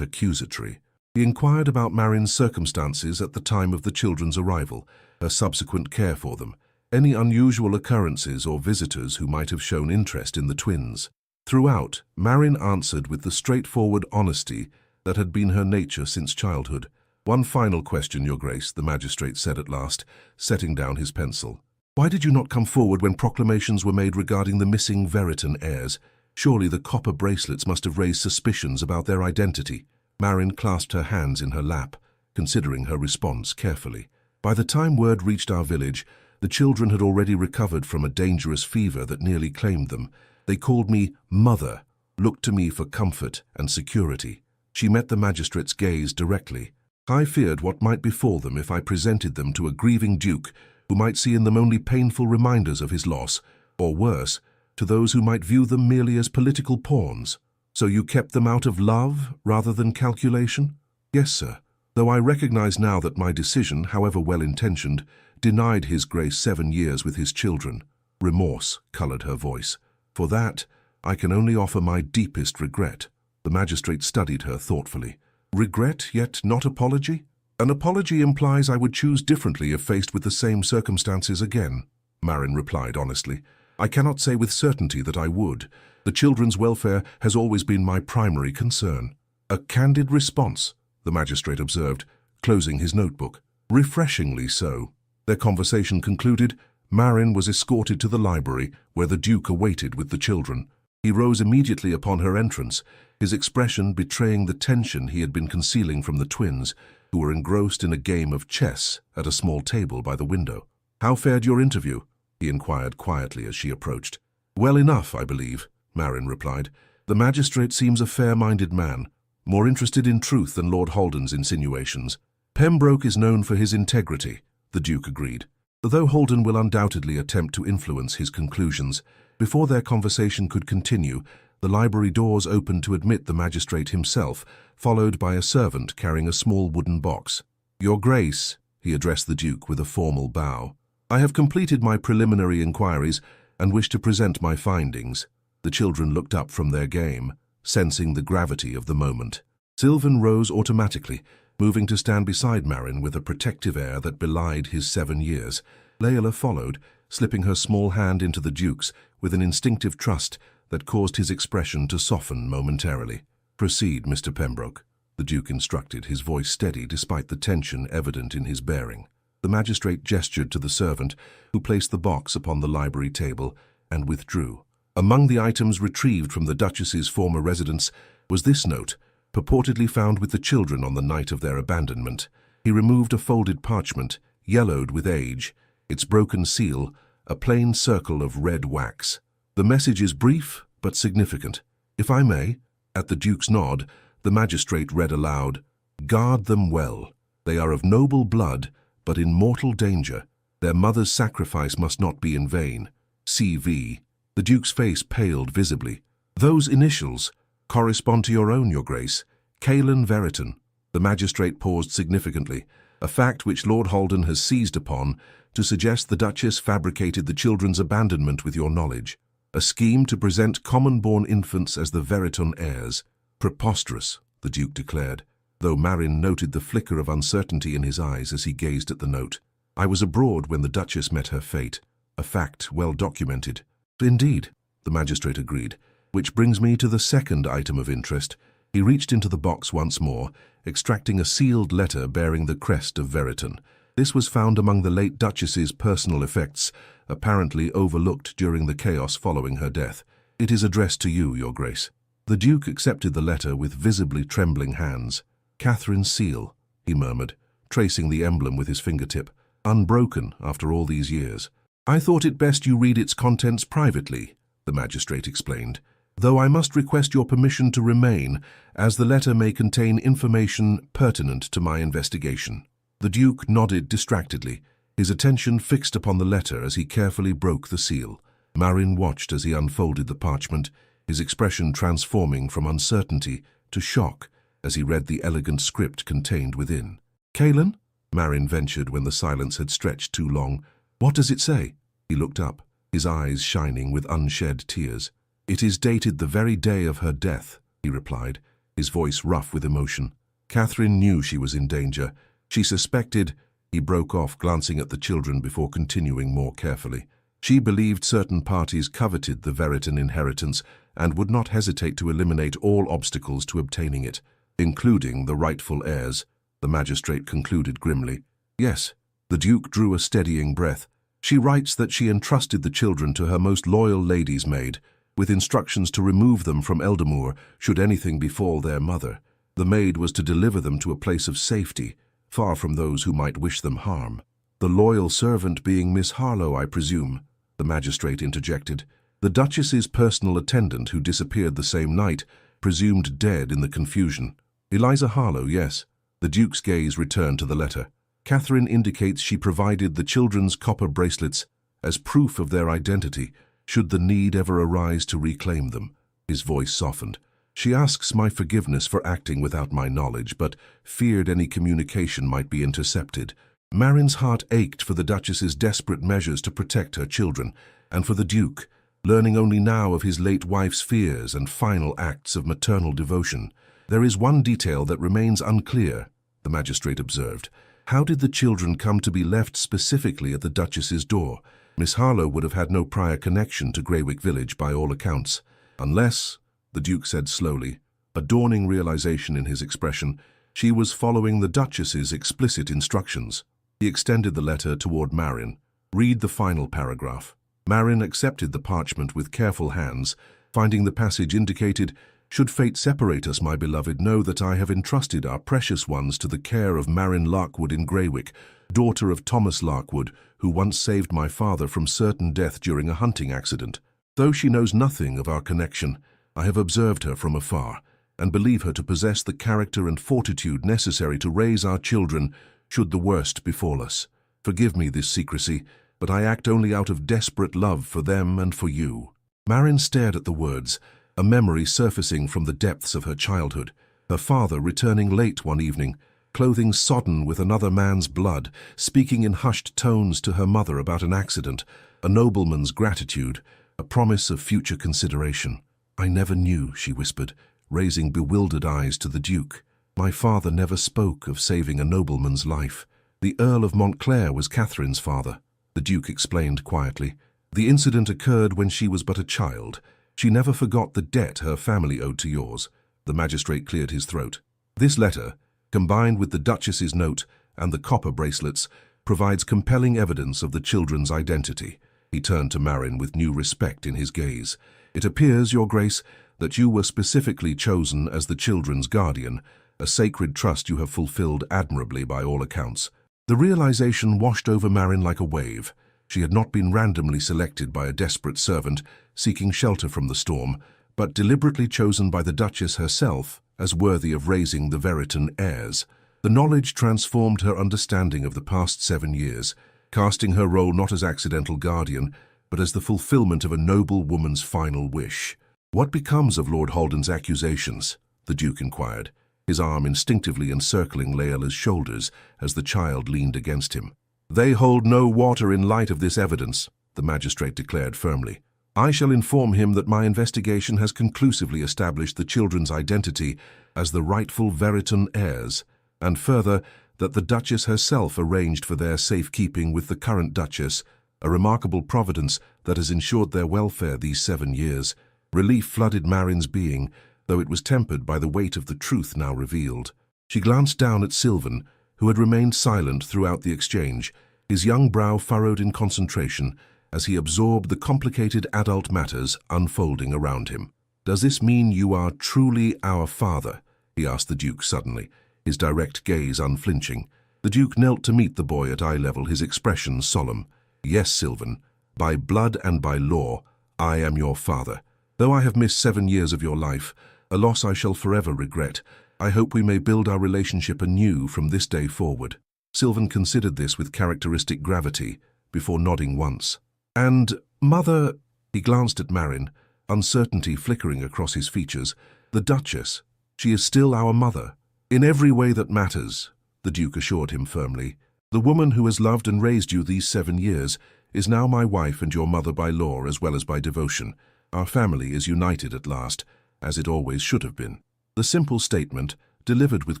accusatory. He inquired about Marin's circumstances at the time of the children's arrival, her subsequent care for them, any unusual occurrences or visitors who might have shown interest in the twins. Throughout, Marin answered with the straightforward honesty that had been her nature since childhood. "One final question, Your Grace," the magistrate said at last, setting down his pencil. "Why did you not come forward when proclamations were made regarding the missing Veritan heirs? Surely the copper bracelets must have raised suspicions about their identity." Marin clasped her hands in her lap, considering her response carefully. "By the time word reached our village, the children had already recovered from a dangerous fever that nearly claimed them. They called me Mother, looked to me for comfort and security." She met the magistrate's gaze directly. "I feared what might befall them if I presented them to a grieving duke who might see in them only painful reminders of his loss, or worse, to those who might view them merely as political pawns. So you kept them out of love rather than calculation?" "Yes, sir. Though I recognize now that my decision, however well-intentioned, denied His Grace 7 years with his children." Remorse colored her voice. "For that, I can only offer my deepest regret." The magistrate studied her thoughtfully. "Regret, yet not apology?" "An apology implies I would choose differently if faced with the same circumstances again," Marin replied honestly. "I cannot say with certainty that I would. The children's welfare has always been my primary concern." "A candid response," the magistrate observed, closing his notebook. "Refreshingly so." Their conversation concluded, Marin was escorted to the library, where the Duke awaited with the children. He rose immediately upon her entrance, his expression betraying the tension he had been concealing from the twins, who were engrossed in a game of chess at a small table by the window. "How fared your interview?" he inquired quietly as she approached. "Well enough, I believe," Marin replied. "The magistrate seems a fair-minded man, more interested in truth than Lord Halden's insinuations." "Pembroke is known for his integrity," the Duke agreed. Though Halden will undoubtedly attempt to influence his conclusions, before their conversation could continue, the library doors opened to admit the magistrate himself, followed by a servant carrying a small wooden box. "Your Grace," he addressed the Duke with a formal bow, "I have completed my preliminary inquiries and wish to present my findings." The children looked up from their game, sensing the gravity of the moment. Sylvan rose automatically, moving to stand beside Marin with a protective air that belied his 7 years. Layla followed, slipping her small hand into the Duke's with an instinctive trust that caused his expression to soften momentarily. "Proceed, Mr. Pembroke," the Duke instructed, his voice steady despite the tension evident in his bearing. The magistrate gestured to the servant, who placed the box upon the library table and withdrew. Among the items retrieved from the Duchess's former residence was this note, purportedly found with the children on the night of their abandonment. He removed a folded parchment, yellowed with age, its broken seal, a plain circle of red wax. "The message is brief but significant. If I may," at the Duke's nod, the magistrate read aloud, "Guard them well. They are of noble blood, but in mortal danger. Their mother's sacrifice must not be in vain. C.V." The Duke's face paled visibly. "Those initials correspond to your own, Your Grace. Caelan Veriton." The magistrate paused significantly, a fact which Lord Holden has seized upon to suggest the Duchess fabricated the children's abandonment with your knowledge. A scheme to present common-born infants as the Veriton heirs. "Preposterous," the Duke declared, though Marin noted the flicker of uncertainty in his eyes as he gazed at the note. "I was abroad when the Duchess met her fate, a fact well documented." "Indeed," the magistrate agreed, "which brings me to the second item of interest." He reached into the box once more, extracting a sealed letter bearing the crest of Veriton. This was found among the late Duchess's personal effects, apparently overlooked during the chaos following her death. "It is addressed to you, Your Grace." The Duke accepted the letter with visibly trembling hands. "Catherine's seal," he murmured, tracing the emblem with his fingertip, "unbroken after all these years." "I thought it best you read its contents privately," the magistrate explained, "though I must request your permission to remain, as the letter may contain information pertinent to my investigation." The Duke nodded distractedly, his attention fixed upon the letter as he carefully broke the seal. Marin watched as he unfolded the parchment, his expression transforming from uncertainty to shock as he read the elegant script contained within. "Caelan?" Marin ventured when the silence had stretched too long. "What does it say?" He looked up, his eyes shining with unshed tears. "It is dated the very day of her death," he replied, his voice rough with emotion. "Catherine knew she was in danger. She suspected—" He broke off, glancing at the children before continuing more carefully. "She believed certain parties coveted the Veriton inheritance and would not hesitate to eliminate all obstacles to obtaining it, including the rightful heirs," the magistrate concluded grimly. "Yes." The Duke drew a steadying breath. "She writes that she entrusted the children to her most loyal lady's maid, with instructions to remove them from Eldermoor should anything befall their mother. The maid was to deliver them to a place of safety, far from those who might wish them harm." "The loyal servant being Miss Harlowe, I presume," the magistrate interjected. "The Duchess's personal attendant who disappeared the same night, presumed dead in the confusion." "Eliza Harlowe, yes." The Duke's gaze returned to the letter. "Catherine indicates she provided the children's copper bracelets as proof of their identity, should the need ever arise to reclaim them." His voice softened. "She asks my forgiveness for acting without my knowledge, but feared any communication might be intercepted." Marin's heart ached for the Duchess's desperate measures to protect her children, and for the Duke, learning only now of his late wife's fears and final acts of maternal devotion. "There is one detail that remains unclear," the magistrate observed. "How did the children come to be left specifically at the Duchess's door? Miss Harlowe would have had no prior connection to Greywick Village by all accounts. Unless," the Duke said slowly, a dawning realization in his expression, "she was following the Duchess's explicit instructions." He extended the letter toward Marin. "Read the final paragraph." Marin accepted the parchment with careful hands, finding the passage indicated, "Should fate separate us, my beloved, know that I have entrusted our precious ones to the care of Marin Larkwood in Greywick, daughter of Thomas Larkwood, who once saved my father from certain death during a hunting accident. Though she knows nothing of our connection, I have observed her from afar, and believe her to possess the character and fortitude necessary to raise our children should the worst befall us. Forgive me this secrecy, but I act only out of desperate love for them and for you." Marin stared at the words, a memory surfacing from the depths of her childhood. Her father returning late one evening, clothing sodden with another man's blood, speaking in hushed tones to her mother about an accident, a nobleman's gratitude, a promise of future consideration. "I never knew," she whispered, raising bewildered eyes to the Duke. "My father never spoke of saving a nobleman's life. The Earl of Montclair was Catherine's father," the Duke explained quietly. "The incident occurred when she was but a child. She never forgot the debt her family owed to yours." The magistrate cleared his throat. "This letter, combined with the Duchess's note and the copper bracelets, provides compelling evidence of the children's identity." He turned to Marin with new respect in his gaze. "It appears, Your Grace, that you were specifically chosen as the children's guardian, a sacred trust you have fulfilled admirably by all accounts." The realization washed over Marin like a wave. She had not been randomly selected by a desperate servant seeking shelter from the storm, but deliberately chosen by the Duchess herself as worthy of raising the Veritan heirs. The knowledge transformed her understanding of the past 7 years, casting her role not as accidental guardian, but as the fulfillment of a noble woman's final wish. "What becomes of Lord Haldan's accusations?" the Duke inquired, his arm instinctively encircling Layla's shoulders as the child leaned against him. "They hold no water in light of this evidence," the magistrate declared firmly. "I shall inform him that my investigation has conclusively established the children's identity as the rightful Veritan heirs, and further, that the Duchess herself arranged for their safekeeping with the current Duchess, a remarkable providence that has ensured their welfare these 7 years." Relief flooded Marin's being, though it was tempered by the weight of the truth now revealed. She glanced down at Sylvan, who had remained silent throughout the exchange, his young brow furrowed in concentration as he absorbed the complicated adult matters unfolding around him. "Does this mean you are truly our father?" he asked the Duke suddenly, his direct gaze unflinching. The Duke knelt to meet the boy at eye level, his expression solemn. "Yes, Sylvan. By blood and by law, I am your father. Though I have missed 7 years of your life, a loss I shall forever regret, I hope we may build our relationship anew from this day forward." Sylvan considered this with characteristic gravity, before nodding once. "And, Mother," he glanced at Marin, uncertainty flickering across his features, "the Duchess, she is still our mother." "In every way that matters," the Duke assured him firmly. "The woman who has loved and raised you these 7 years is now my wife and your mother by law as well as by devotion. Our family is united at last, as it always should have been." The simple statement, delivered with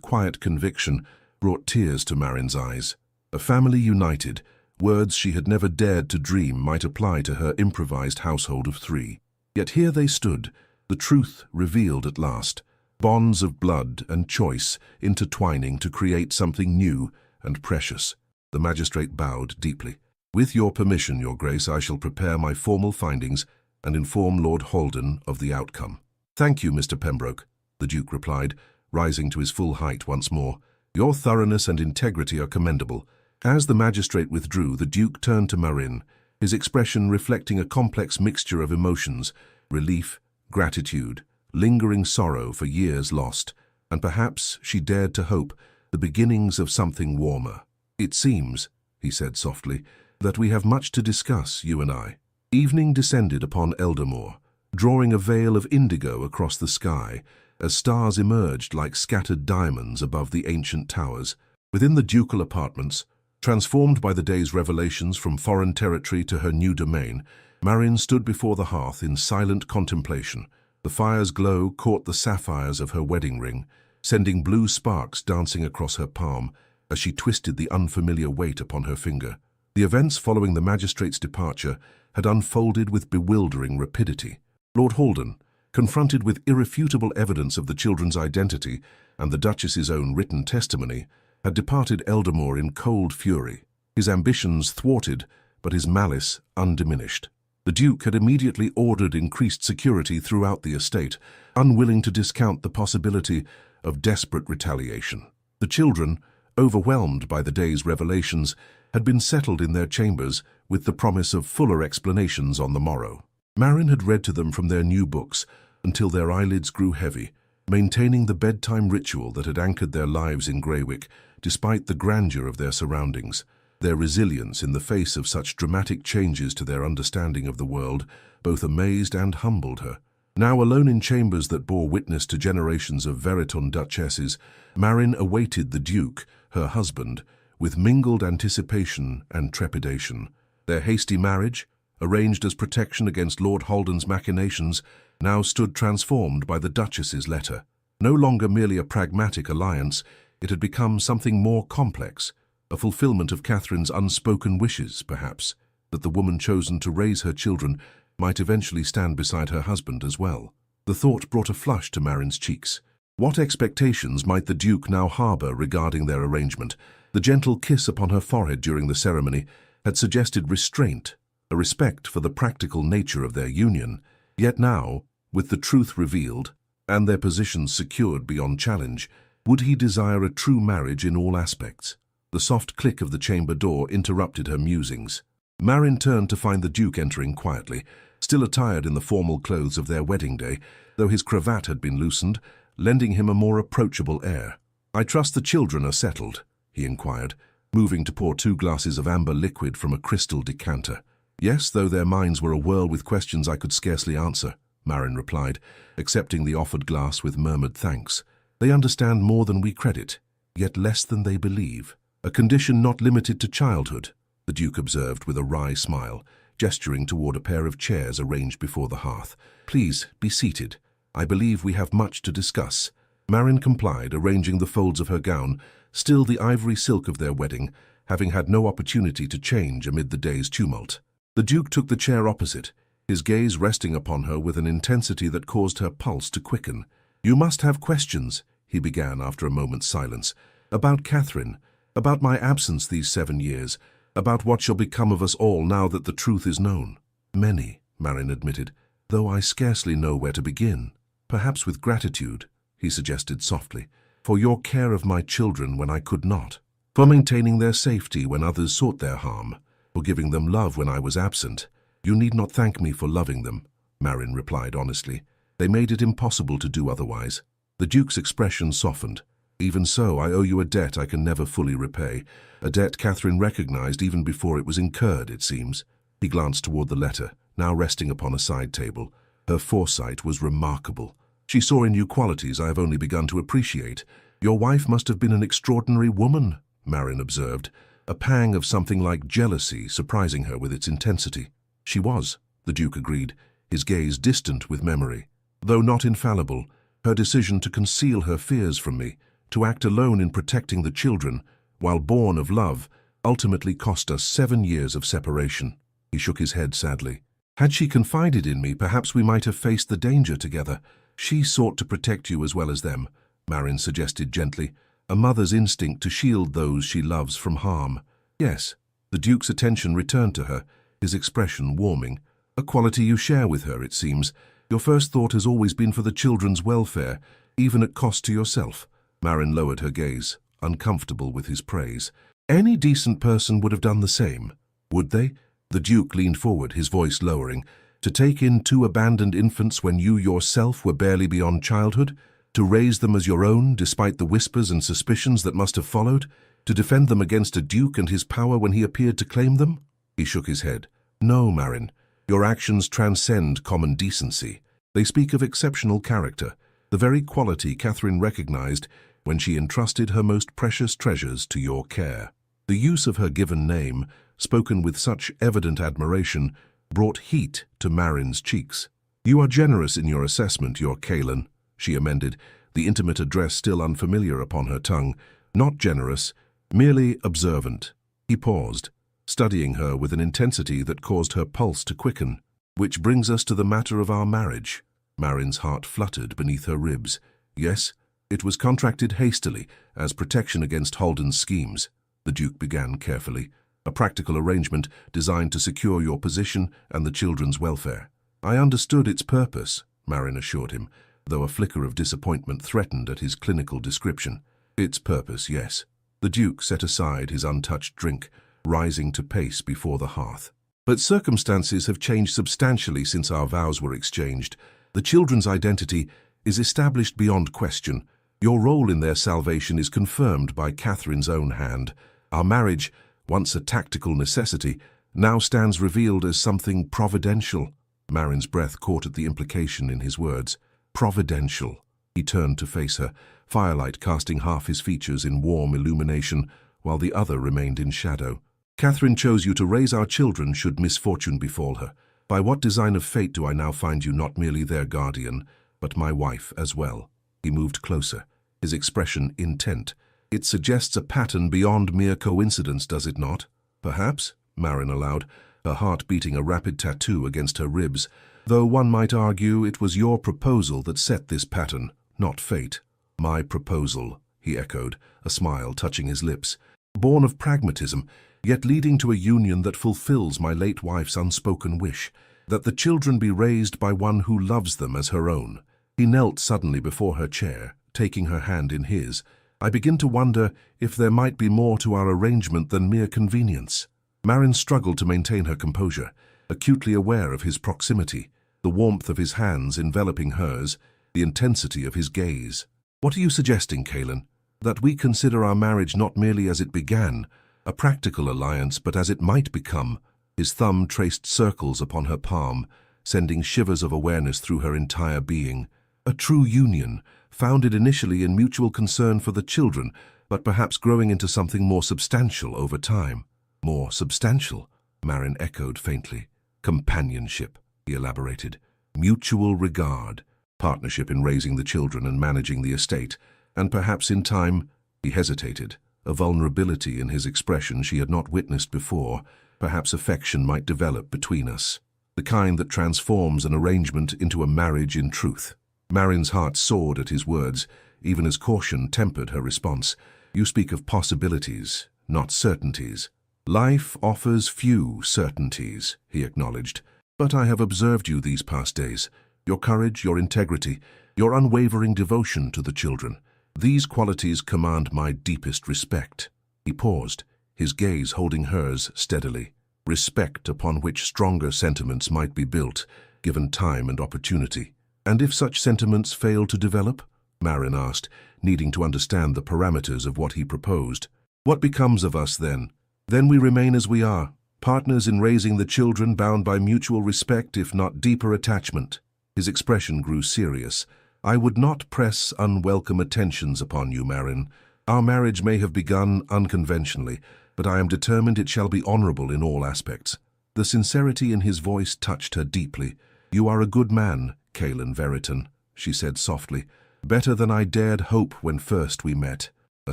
quiet conviction, brought tears to Marin's eyes. A family united, words she had never dared to dream might apply to her improvised household of 3. Yet here they stood, the truth revealed at last. Bonds of blood and choice intertwining to create something new and precious. The magistrate bowed deeply. "With your permission, Your Grace, I shall prepare my formal findings and inform Lord Haldan of the outcome." "Thank you, Mr. Pembroke," the Duke replied, rising to his full height once more. "Your thoroughness and integrity are commendable." As the magistrate withdrew, the Duke turned to Marin, his expression reflecting a complex mixture of emotions: relief, gratitude, lingering sorrow for years lost, and perhaps, she dared to hope, the beginnings of something warmer. "It seems," he said softly, "that we have much to discuss, you and I." Evening descended upon Eldermoor, drawing a veil of indigo across the sky, as stars emerged like scattered diamonds above the ancient towers. Within the ducal apartments, transformed by the day's revelations from foreign territory to her new domain, Marin stood before the hearth in silent contemplation. The fire's glow caught the sapphires of her wedding ring, sending blue sparks dancing across her palm as she twisted the unfamiliar weight upon her finger. The events following the magistrate's departure had unfolded with bewildering rapidity. Lord Haldan, confronted with irrefutable evidence of the children's identity and the Duchess's own written testimony, had departed Eldermoor in cold fury, his ambitions thwarted, but his malice undiminished. The Duke had immediately ordered increased security throughout the estate, unwilling to discount the possibility of desperate retaliation. The children, overwhelmed by the day's revelations, had been settled in their chambers with the promise of fuller explanations on the morrow. Marin had read to them from their new books until their eyelids grew heavy, maintaining the bedtime ritual that had anchored their lives in Greywick, despite the grandeur of their surroundings. Their resilience in the face of such dramatic changes to their understanding of the world both amazed and humbled her. Now alone in chambers that bore witness to generations of Veritan duchesses, Marin awaited the Duke, her husband, with mingled anticipation and trepidation. Their hasty marriage, arranged as protection against Lord Haldan's machinations, now stood transformed by the Duchess's letter. No longer merely a pragmatic alliance, it had become something more complex, a fulfillment of Catherine's unspoken wishes, perhaps, that the woman chosen to raise her children might eventually stand beside her husband as well. The thought brought a flush to Marin's cheeks. What expectations might the Duke now harbour regarding their arrangement? The gentle kiss upon her forehead during the ceremony had suggested restraint, a respect for the practical nature of their union. Yet now, with the truth revealed, and their positions secured beyond challenge, would he desire a true marriage in all aspects? The soft click of the chamber door interrupted her musings. Marin turned to find the Duke entering quietly, still attired in the formal clothes of their wedding day, though his cravat had been loosened, lending him a more approachable air. "I trust the children are settled," he inquired, moving to pour 2 glasses of amber liquid from a crystal decanter. "Yes, though their minds were awhirl with questions I could scarcely answer," Marin replied, accepting the offered glass with murmured thanks. "They understand more than we credit, yet less than they believe. A condition not limited to childhood," the Duke observed with a wry smile, gesturing toward a pair of chairs arranged before the hearth. "Please, be seated. I believe we have much to discuss." Marin complied, arranging the folds of her gown, still the ivory silk of their wedding, having had no opportunity to change amid the day's tumult. The Duke took the chair opposite, his gaze resting upon her with an intensity that caused her pulse to quicken. "You must have questions," he began after a moment's silence, "about Catherine, about my absence these 7 years, about what shall become of us all now that the truth is known." "Many," Marin admitted, "though I scarcely know where to begin." "Perhaps with gratitude," he suggested softly, "for your care of my children when I could not, for maintaining their safety when others sought their harm, for giving them love when I was absent." "You need not thank me for loving them," Marin replied honestly. "They made it impossible to do otherwise." The Duke's expression softened. "Even so, I owe you a debt I can never fully repay, a debt Catherine recognized even before it was incurred, it seems." He glanced toward the letter, now resting upon a side table. Her foresight was remarkable. "She saw in you qualities I have only begun to appreciate. Your wife must have been an extraordinary woman," Marin observed, a pang of something like jealousy surprising her with its intensity. "She was," the Duke agreed, his gaze distant with memory. "Though not infallible, her decision to conceal her fears from me, to act alone in protecting the children, while born of love, ultimately cost us 7 years of separation." He shook his head sadly. "Had she confided in me, perhaps we might have faced the danger together. She sought to protect you as well as them," Marin suggested gently, "a mother's instinct to shield those she loves from harm." "Yes." The Duke's attention returned to her, his expression warming. "A quality you share with her, it seems. Your first thought has always been for the children's welfare, even at cost to yourself." Marin lowered her gaze, uncomfortable with his praise. "Any decent person would have done the same." "Would they?" The Duke leaned forward, his voice lowering. "To take in 2 abandoned infants when you yourself were barely beyond childhood? To raise them as your own, despite the whispers and suspicions that must have followed? To defend them against a duke and his power when he appeared to claim them?" He shook his head. "No, Marin. Your actions transcend common decency. They speak of exceptional character, the very quality Catherine recognized when she entrusted her most precious treasures to your care." The use of her given name, spoken with such evident admiration, brought heat to Marin's cheeks. "You are generous in your assessment, your Caelan," she amended, the intimate address still unfamiliar upon her tongue. "Not generous, merely observant." He paused, studying her with an intensity that caused her pulse to quicken. "Which brings us to the matter of our marriage." Marin's heart fluttered beneath her ribs. "Yes, it was contracted hastily, as protection against Holden's schemes," the Duke began carefully. "A practical arrangement designed to secure your position and the children's welfare." "I understood its purpose," Marin assured him, though a flicker of disappointment threatened at his clinical description. "Its purpose, yes." The Duke set aside his untouched drink, rising to pace before the hearth. "But circumstances have changed substantially since our vows were exchanged. The children's identity is established beyond question. Your role in their salvation is confirmed by Catherine's own hand. Our marriage, once a tactical necessity, now stands revealed as something providential." Marin's breath caught at the implication in his words. "Providential." He turned to face her, firelight casting half his features in warm illumination, while the other remained in shadow. "Catherine chose you to raise our children should misfortune befall her. By what design of fate do I now find you not merely their guardian, but my wife as well? He moved closer, his expression intent. It suggests a pattern beyond mere coincidence, does it not? Perhaps, Marin allowed, her heart beating a rapid tattoo against her ribs, though one might argue it was your proposal that set this pattern, not fate. My proposal, he echoed, a smile touching his lips. Born of pragmatism, yet leading to a union that fulfills my late wife's unspoken wish, that the children be raised by one who loves them as her own. He knelt suddenly before her chair, taking her hand in his. I begin to wonder if there might be more to our arrangement than mere convenience. Marin struggled to maintain her composure, acutely aware of his proximity, the warmth of his hands enveloping hers, the intensity of his gaze. What are you suggesting, Caelan? That we consider our marriage not merely as it began, a practical alliance, but as it might become. His thumb traced circles upon her palm, sending shivers of awareness through her entire being. A true union, founded initially in mutual concern for the children, but perhaps growing into something more substantial over time. More substantial, Marin echoed faintly. Companionship, he elaborated. Mutual regard, partnership in raising the children and managing the estate, and perhaps in time, he hesitated, a vulnerability in his expression she had not witnessed before. Perhaps affection might develop between us, the kind that transforms an arrangement into a marriage in truth. Marin's heart soared at his words, even as caution tempered her response. You speak of possibilities, not certainties. Life offers few certainties, he acknowledged. But I have observed you these past days. Your courage, your integrity, your unwavering devotion to the children. These qualities command my deepest respect. He paused, his gaze holding hers steadily. Respect upon which stronger sentiments might be built, given time and opportunity. And if such sentiments fail to develop? Marin asked, needing to understand the parameters of what he proposed. What becomes of us then? Then we remain as we are, partners in raising the children, bound by mutual respect, if not deeper attachment. His expression grew serious. I would not press unwelcome attentions upon you, Marin. Our marriage may have begun unconventionally, but I am determined it shall be honorable in all aspects. The sincerity in his voice touched her deeply. You are a good man, Caelan Veritan, she said softly. Better than I dared hope when first we met. A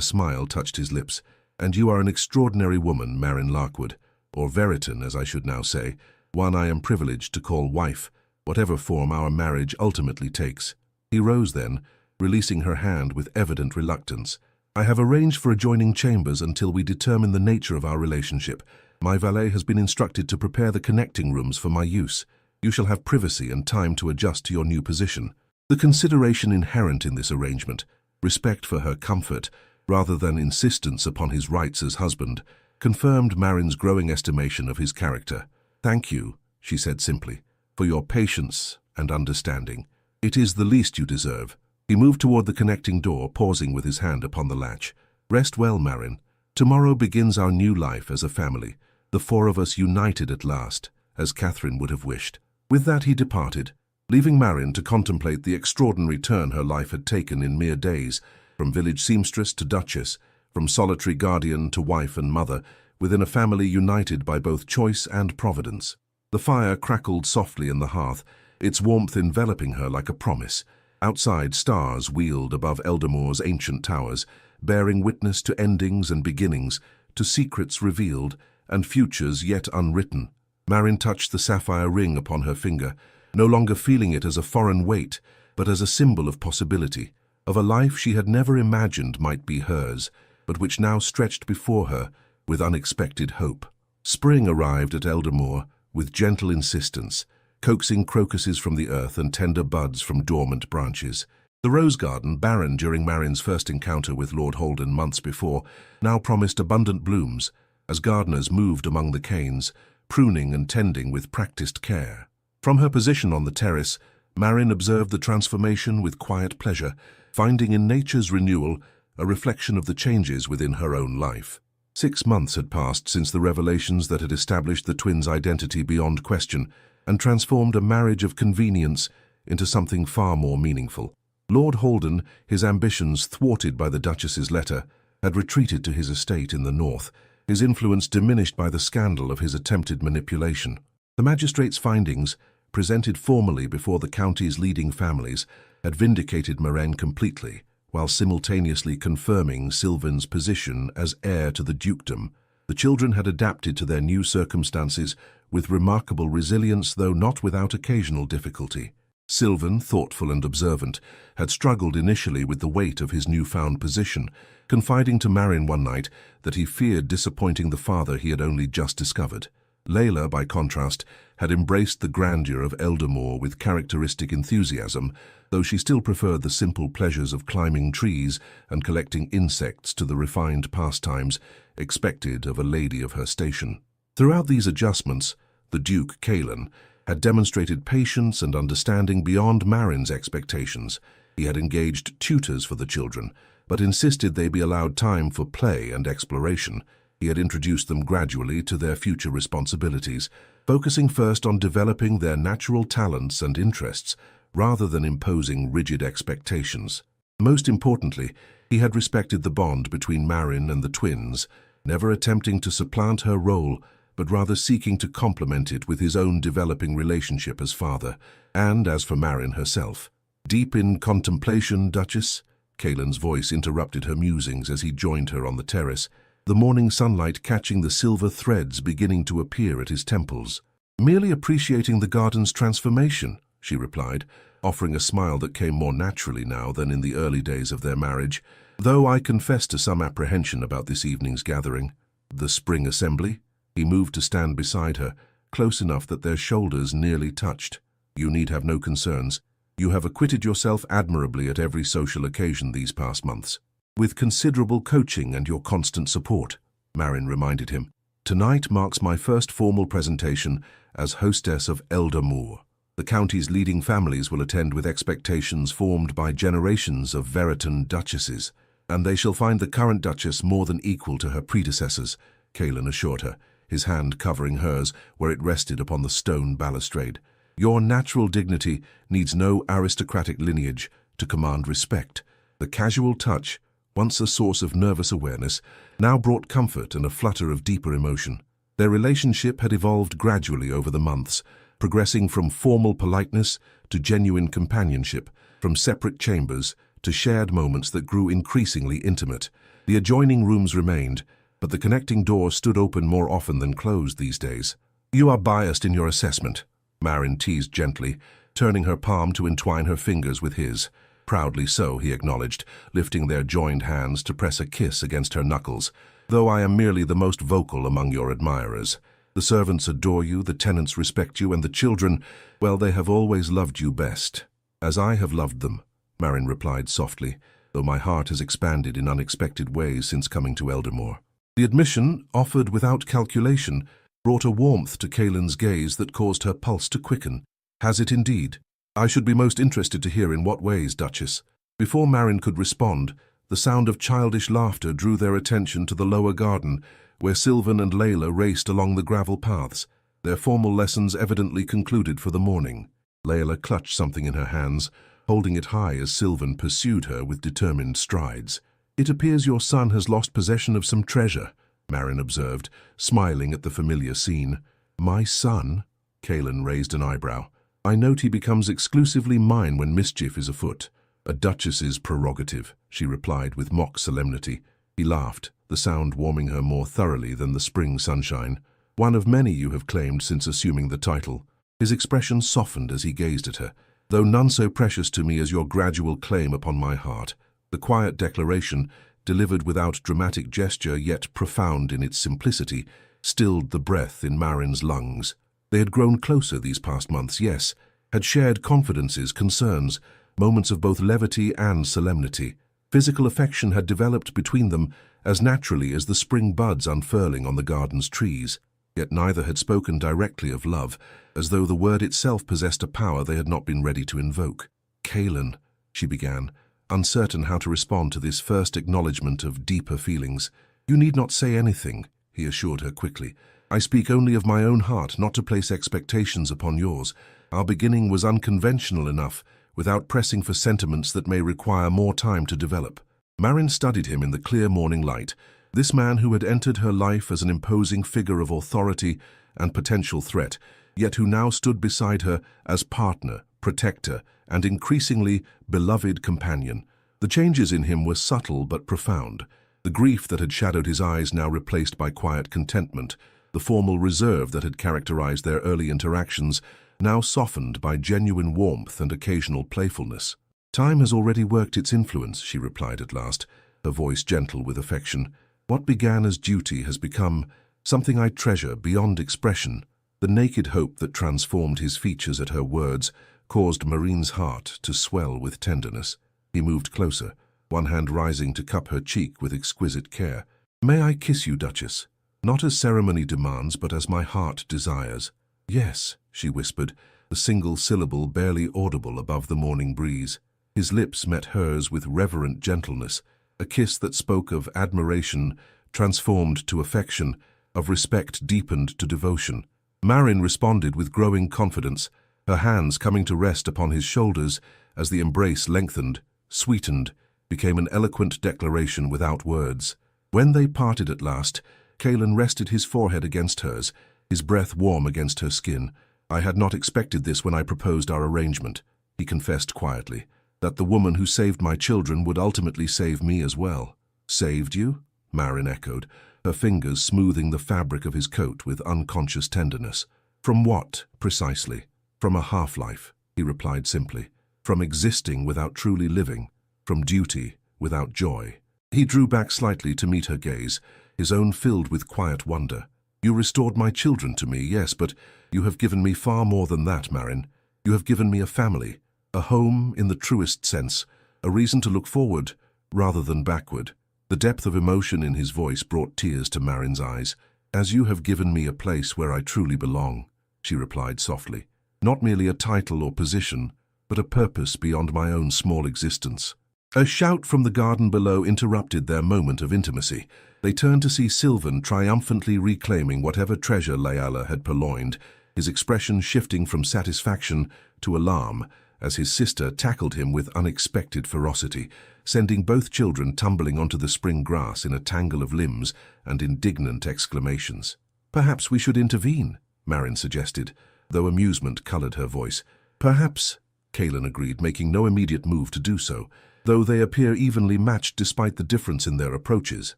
smile touched his lips. And you are an extraordinary woman, Marin Larkwood, or Veritan, as I should now say, one I am privileged to call wife, whatever form our marriage ultimately takes. He rose then, releasing her hand with evident reluctance. I have arranged for adjoining chambers until we determine the nature of our relationship. My valet has been instructed to prepare the connecting rooms for my use. You shall have privacy and time to adjust to your new position. The consideration inherent in this arrangement, respect for her comfort, rather than insistence upon his rights as husband, confirmed Marin's growing estimation of his character. Thank you, she said simply, for your patience and understanding. It is the least you deserve. He moved toward the connecting door, pausing with his hand upon the latch. Rest well, Marin. Tomorrow begins our new life as a family, the four of us united at last, as Catherine would have wished. With that he departed, leaving Marin to contemplate the extraordinary turn her life had taken in mere days, from village seamstress to duchess, from solitary guardian to wife and mother, within a family united by both choice and providence. The fire crackled softly in the hearth, its warmth enveloping her like a promise. Outside, stars wheeled above Eldermoor's ancient towers, bearing witness to endings and beginnings, to secrets revealed and futures yet unwritten. Marin touched the sapphire ring upon her finger, no longer feeling it as a foreign weight, but as a symbol of possibility, of a life she had never imagined might be hers, but which now stretched before her with unexpected hope. Spring arrived at Eldermoor with gentle insistence, coaxing crocuses from the earth and tender buds from dormant branches. The rose garden, barren during Marin's first encounter with Lord Holden months before, now promised abundant blooms, as gardeners moved among the canes, pruning and tending with practiced care. From her position on the terrace, Marin observed the transformation with quiet pleasure, finding in nature's renewal a reflection of the changes within her own life. 6 months had passed since the revelations that had established the twins' identity beyond question and transformed a marriage of convenience into something far more meaningful. Lord Holden, his ambitions thwarted by the Duchess's letter, had retreated to his estate in the north, his influence diminished by the scandal of his attempted manipulation. The magistrate's findings, presented formally before the county's leading families, had vindicated Marin completely, while simultaneously confirming Sylvan's position as heir to the dukedom. The children had adapted to their new circumstances with remarkable resilience, though not without occasional difficulty. Sylvan, thoughtful and observant, had struggled initially with the weight of his newfound position, confiding to Marin one night that he feared disappointing the father he had only just discovered. Layla, by contrast, had embraced the grandeur of Eldermoor with characteristic enthusiasm, though she still preferred the simple pleasures of climbing trees and collecting insects to the refined pastimes expected of a lady of her station. Throughout these adjustments, the Duke, Caelan, had demonstrated patience and understanding beyond Marin's expectations. He had engaged tutors for the children, but insisted they be allowed time for play and exploration. He had introduced them gradually to their future responsibilities, focusing first on developing their natural talents and interests, rather than imposing rigid expectations. Most importantly, he had respected the bond between Marin and the twins, never attempting to supplant her role, but rather seeking to complement it with his own developing relationship as father. And as for Marin herself, deep in contemplation, Duchess, Caelan's voice interrupted her musings as he joined her on the terrace, the morning sunlight catching the silver threads beginning to appear at his temples. Merely appreciating the garden's transformation, she replied, offering a smile that came more naturally now than in the early days of their marriage, though I confess to some apprehension about this evening's gathering. The spring assembly? He moved to stand beside her, close enough that their shoulders nearly touched. You need have no concerns. You have acquitted yourself admirably at every social occasion these past months. With considerable coaching and your constant support, Marin reminded him. Tonight marks my first formal presentation as hostess of Eldermoor. The county's leading families will attend with expectations formed by generations of Veritan duchesses, and they shall find the current duchess more than equal to her predecessors, Caelan assured her, his hand covering hers where it rested upon the stone balustrade. Your natural dignity needs no aristocratic lineage to command respect. The casual touch, once a source of nervous awareness, now brought comfort and a flutter of deeper emotion. Their relationship had evolved gradually over the months, progressing from formal politeness to genuine companionship, from separate chambers to shared moments that grew increasingly intimate. The adjoining rooms remained, but the connecting door stood open more often than closed these days. You are biased in your assessment, Marin teased gently, turning her palm to entwine her fingers with his. Proudly so, he acknowledged, lifting their joined hands to press a kiss against her knuckles, though I am merely the most vocal among your admirers. The servants adore you, the tenants respect you, and the children, well, they have always loved you best. As I have loved them, Marin replied softly, though my heart has expanded in unexpected ways since coming to Eldermoor. The admission, offered without calculation, brought a warmth to Caelan's gaze that caused her pulse to quicken. Has it indeed? I should be most interested to hear in what ways, Duchess. Before Marin could respond, the sound of childish laughter drew their attention to the lower garden, where Sylvan and Layla raced along the gravel paths, their formal lessons evidently concluded for the morning. Layla clutched something in her hands, holding it high as Sylvan pursued her with determined strides. It appears your son has lost possession of some treasure, Marin observed, smiling at the familiar scene. My son? Caelan raised an eyebrow. I note he becomes exclusively mine when mischief is afoot. A duchess's prerogative, she replied with mock solemnity. He laughed, the sound warming her more thoroughly than the spring sunshine. One of many you have claimed since assuming the title. His expression softened as he gazed at her, though none so precious to me as your gradual claim upon my heart. The quiet declaration, delivered without dramatic gesture yet profound in its simplicity, stilled the breath in Marin's lungs. They had grown closer these past months, yes, had shared confidences, concerns, moments of both levity and solemnity. Physical affection had developed between them as naturally as the spring buds unfurling on the garden's trees. Yet neither had spoken directly of love, as though the word itself possessed a power they had not been ready to invoke. Caelan, she began, uncertain how to respond to this first acknowledgement of deeper feelings. You need not say anything, he assured her quickly. I speak only of my own heart, not to place expectations upon yours. Our beginning was unconventional enough, without pressing for sentiments that may require more time to develop. Marin studied him in the clear morning light, this man who had entered her life as an imposing figure of authority and potential threat, yet who now stood beside her as partner, protector, and increasingly beloved companion. The changes in him were subtle but profound. The grief that had shadowed his eyes now replaced by quiet contentment, the formal reserve that had characterized their early interactions now softened by genuine warmth and occasional playfulness. "Time has already worked its influence," she replied at last, her voice gentle with affection. "What began as duty has become something I treasure beyond expression." The naked hope that transformed his features at her words caused Marin's heart to swell with tenderness. He moved closer, one hand rising to cup her cheek with exquisite care. "May I kiss you, Duchess? Not as ceremony demands, but as my heart desires." "Yes," she whispered, a single syllable barely audible above the morning breeze. His lips met hers with reverent gentleness, a kiss that spoke of admiration transformed to affection, of respect deepened to devotion. Marin responded with growing confidence, her hands coming to rest upon his shoulders as the embrace lengthened, sweetened, became an eloquent declaration without words. When they parted at last, Caelan rested his forehead against hers, his breath warm against her skin. "I had not expected this when I proposed our arrangement," he confessed quietly, "that the woman who saved my children would ultimately save me as well." "Saved you?" Marin echoed, her fingers smoothing the fabric of his coat with unconscious tenderness. "From what, precisely?" "From a half-life," he replied simply. "From existing without truly living. From duty without joy." He drew back slightly to meet her gaze, his own filled with quiet wonder. "You restored my children to me, yes, but you have given me far more than that, Marin. You have given me a family, a home in the truest sense, a reason to look forward rather than backward." The depth of emotion in his voice brought tears to Marin's eyes. "As you have given me a place where I truly belong," she replied softly. "Not merely a title or position, but a purpose beyond my own small existence." A shout from the garden below interrupted their moment of intimacy. They turned to see Sylvan triumphantly reclaiming whatever treasure Layala had purloined, his expression shifting from satisfaction to alarm as his sister tackled him with unexpected ferocity, sending both children tumbling onto the spring grass in a tangle of limbs and indignant exclamations. "Perhaps we should intervene," Marin suggested, though amusement colored her voice. "Perhaps," Caelan agreed, making no immediate move to do so, though they appear evenly matched despite the difference in their approaches.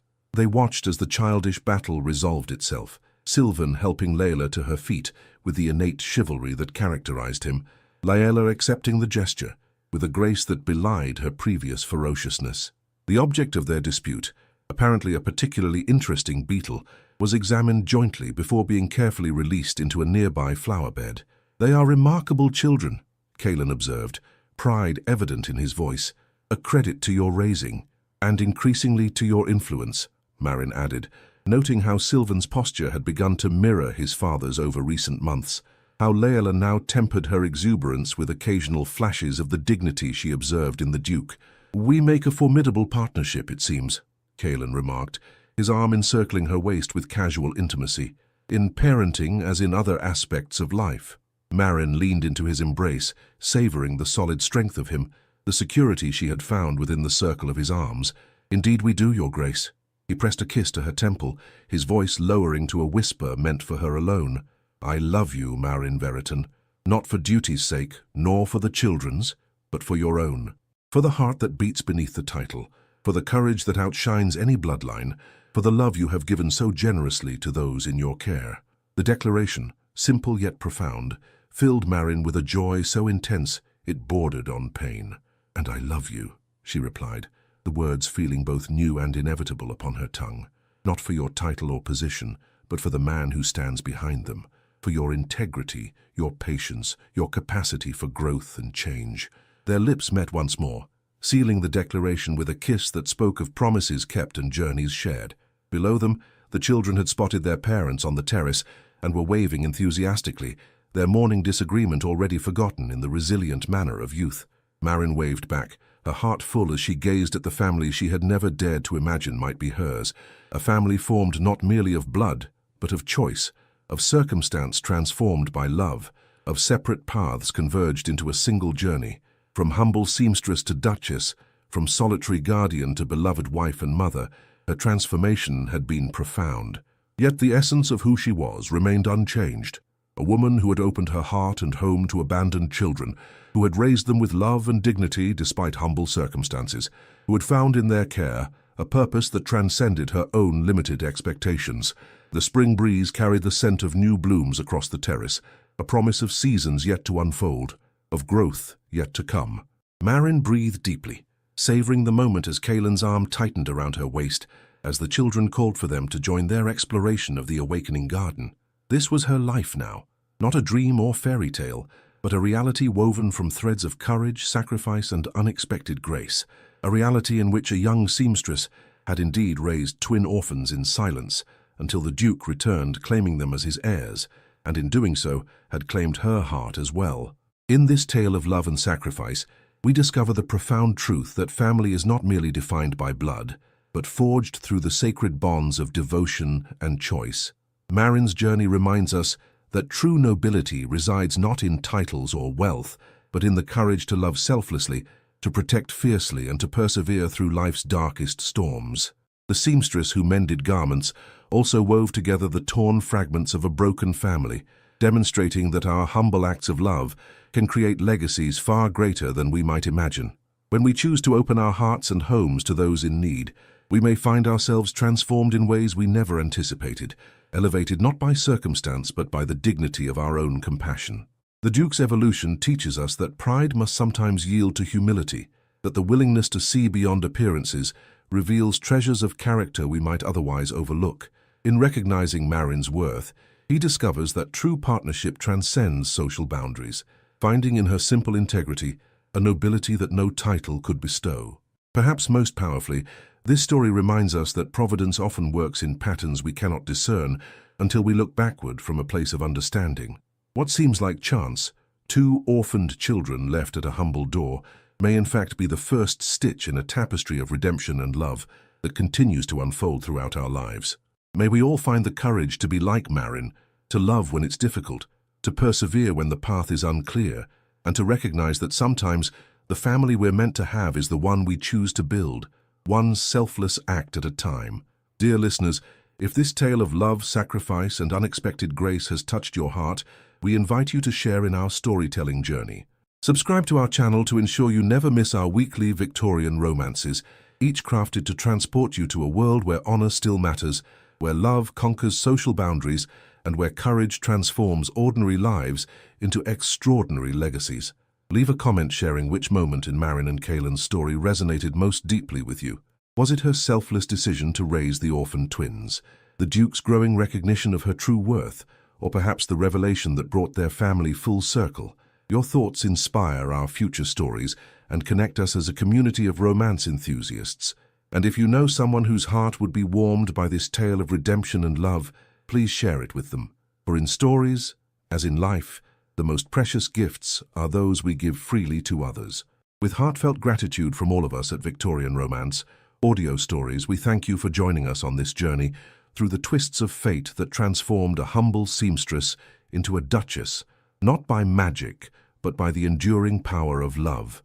They watched as the childish battle resolved itself, Sylvan helping Layla to her feet with the innate chivalry that characterized him, Layla accepting the gesture with a grace that belied her previous ferociousness. The object of their dispute, apparently a particularly interesting beetle, was examined jointly before being carefully released into a nearby flower bed. "They are remarkable children," Caelan observed, pride evident in his voice. "A credit to your raising, and increasingly to your influence," Marin added, noting how Sylvan's posture had begun to mirror his father's over recent months, how Layla now tempered her exuberance with occasional flashes of the dignity she observed in the Duke. "We make a formidable partnership, it seems," Caelan remarked, his arm encircling her waist with casual intimacy, "in parenting as in other aspects of life." Marin leaned into his embrace, savoring the solid strength of him, the security she had found within the circle of his arms. "Indeed we do, Your Grace." He pressed a kiss to her temple, his voice lowering to a whisper meant for her alone. "I love you, Marin Veritan, not for duty's sake, nor for the children's, but for your own. For the heart that beats beneath the title, for the courage that outshines any bloodline, for the love you have given so generously to those in your care." The declaration, simple yet profound, filled Marin with a joy so intense it bordered on pain. "And I love you," she replied, the words feeling both new and inevitable upon her tongue. "Not for your title or position, but for the man who stands behind them, for your integrity, your patience, your capacity for growth and change." Their lips met once more, sealing the declaration with a kiss that spoke of promises kept and journeys shared. Below them, the children had spotted their parents on the terrace and were waving enthusiastically, their morning disagreement already forgotten in the resilient manner of youth. Marin waved back, her heart full as she gazed at the family she had never dared to imagine might be hers, a family formed not merely of blood, but of choice, of circumstance transformed by love, of separate paths converged into a single journey. From humble seamstress to duchess, from solitary guardian to beloved wife and mother, her transformation had been profound. Yet the essence of who she was remained unchanged. a woman who had opened her heart and home to abandoned children, who had raised them with love and dignity despite humble circumstances, who had found in their care a purpose that transcended her own limited expectations. The spring breeze carried the scent of new blooms across the terrace, a promise of seasons yet to unfold, of growth yet to come. Marin breathed deeply, savoring the moment as Caelan's arm tightened around her waist, as the children called for them to join their exploration of the awakening garden. This was her life now, not a dream or fairy tale, but a reality woven from threads of courage, sacrifice, and unexpected grace, a reality in which a young seamstress had indeed raised twin orphans in silence until the Duke returned claiming them as his heirs, and in doing so had claimed her heart as well. In this tale of love and sacrifice, we discover the profound truth that family is not merely defined by blood, but forged through the sacred bonds of devotion and choice. Marin's journey reminds us that true nobility resides not in titles or wealth, but in the courage to love selflessly, to protect fiercely, and to persevere through life's darkest storms. The seamstress who mended garments also wove together the torn fragments of a broken family, demonstrating that our humble acts of love can create legacies far greater than we might imagine. When we choose to open our hearts and homes to those in need, we may find ourselves transformed in ways we never anticipated, elevated not by circumstance but by the dignity of our own compassion. The Duke's evolution teaches us that pride must sometimes yield to humility, that the willingness to see beyond appearances reveals treasures of character we might otherwise overlook. In recognizing Marin's worth, he discovers that true partnership transcends social boundaries, finding in her simple integrity a nobility that no title could bestow. Perhaps most powerfully, this story reminds us that providence often works in patterns we cannot discern until we look backward from a place of understanding. What seems like chance, two orphaned children left at a humble door, may in fact be the first stitch in a tapestry of redemption and love that continues to unfold throughout our lives. May we all find the courage to be like Marin, to love when it's difficult, to persevere when the path is unclear, and to recognize that sometimes the family we're meant to have is the one we choose to build, one selfless act at a time. Dear listeners, if this tale of love, sacrifice, and unexpected grace has touched your heart, we invite you to share in our storytelling journey. Subscribe to our channel to ensure you never miss our weekly Victorian romances, each crafted to transport you to a world where honor still matters, where love conquers social boundaries, and where courage transforms ordinary lives into extraordinary legacies. Leave a comment sharing which moment in Marin and Caelan's story resonated most deeply with you. Was it her selfless decision to raise the orphan twins, the Duke's growing recognition of her true worth, or perhaps the revelation that brought their family full circle? Your thoughts inspire our future stories and connect us as a community of romance enthusiasts. And if you know someone whose heart would be warmed by this tale of redemption and love, please share it with them. For in stories, as in life, the most precious gifts are those we give freely to others. With heartfelt gratitude from all of us at Victorian Romance Audio Stories, we thank you for joining us on this journey through the twists of fate that transformed a humble seamstress into a duchess, not by magic, but by the enduring power of love.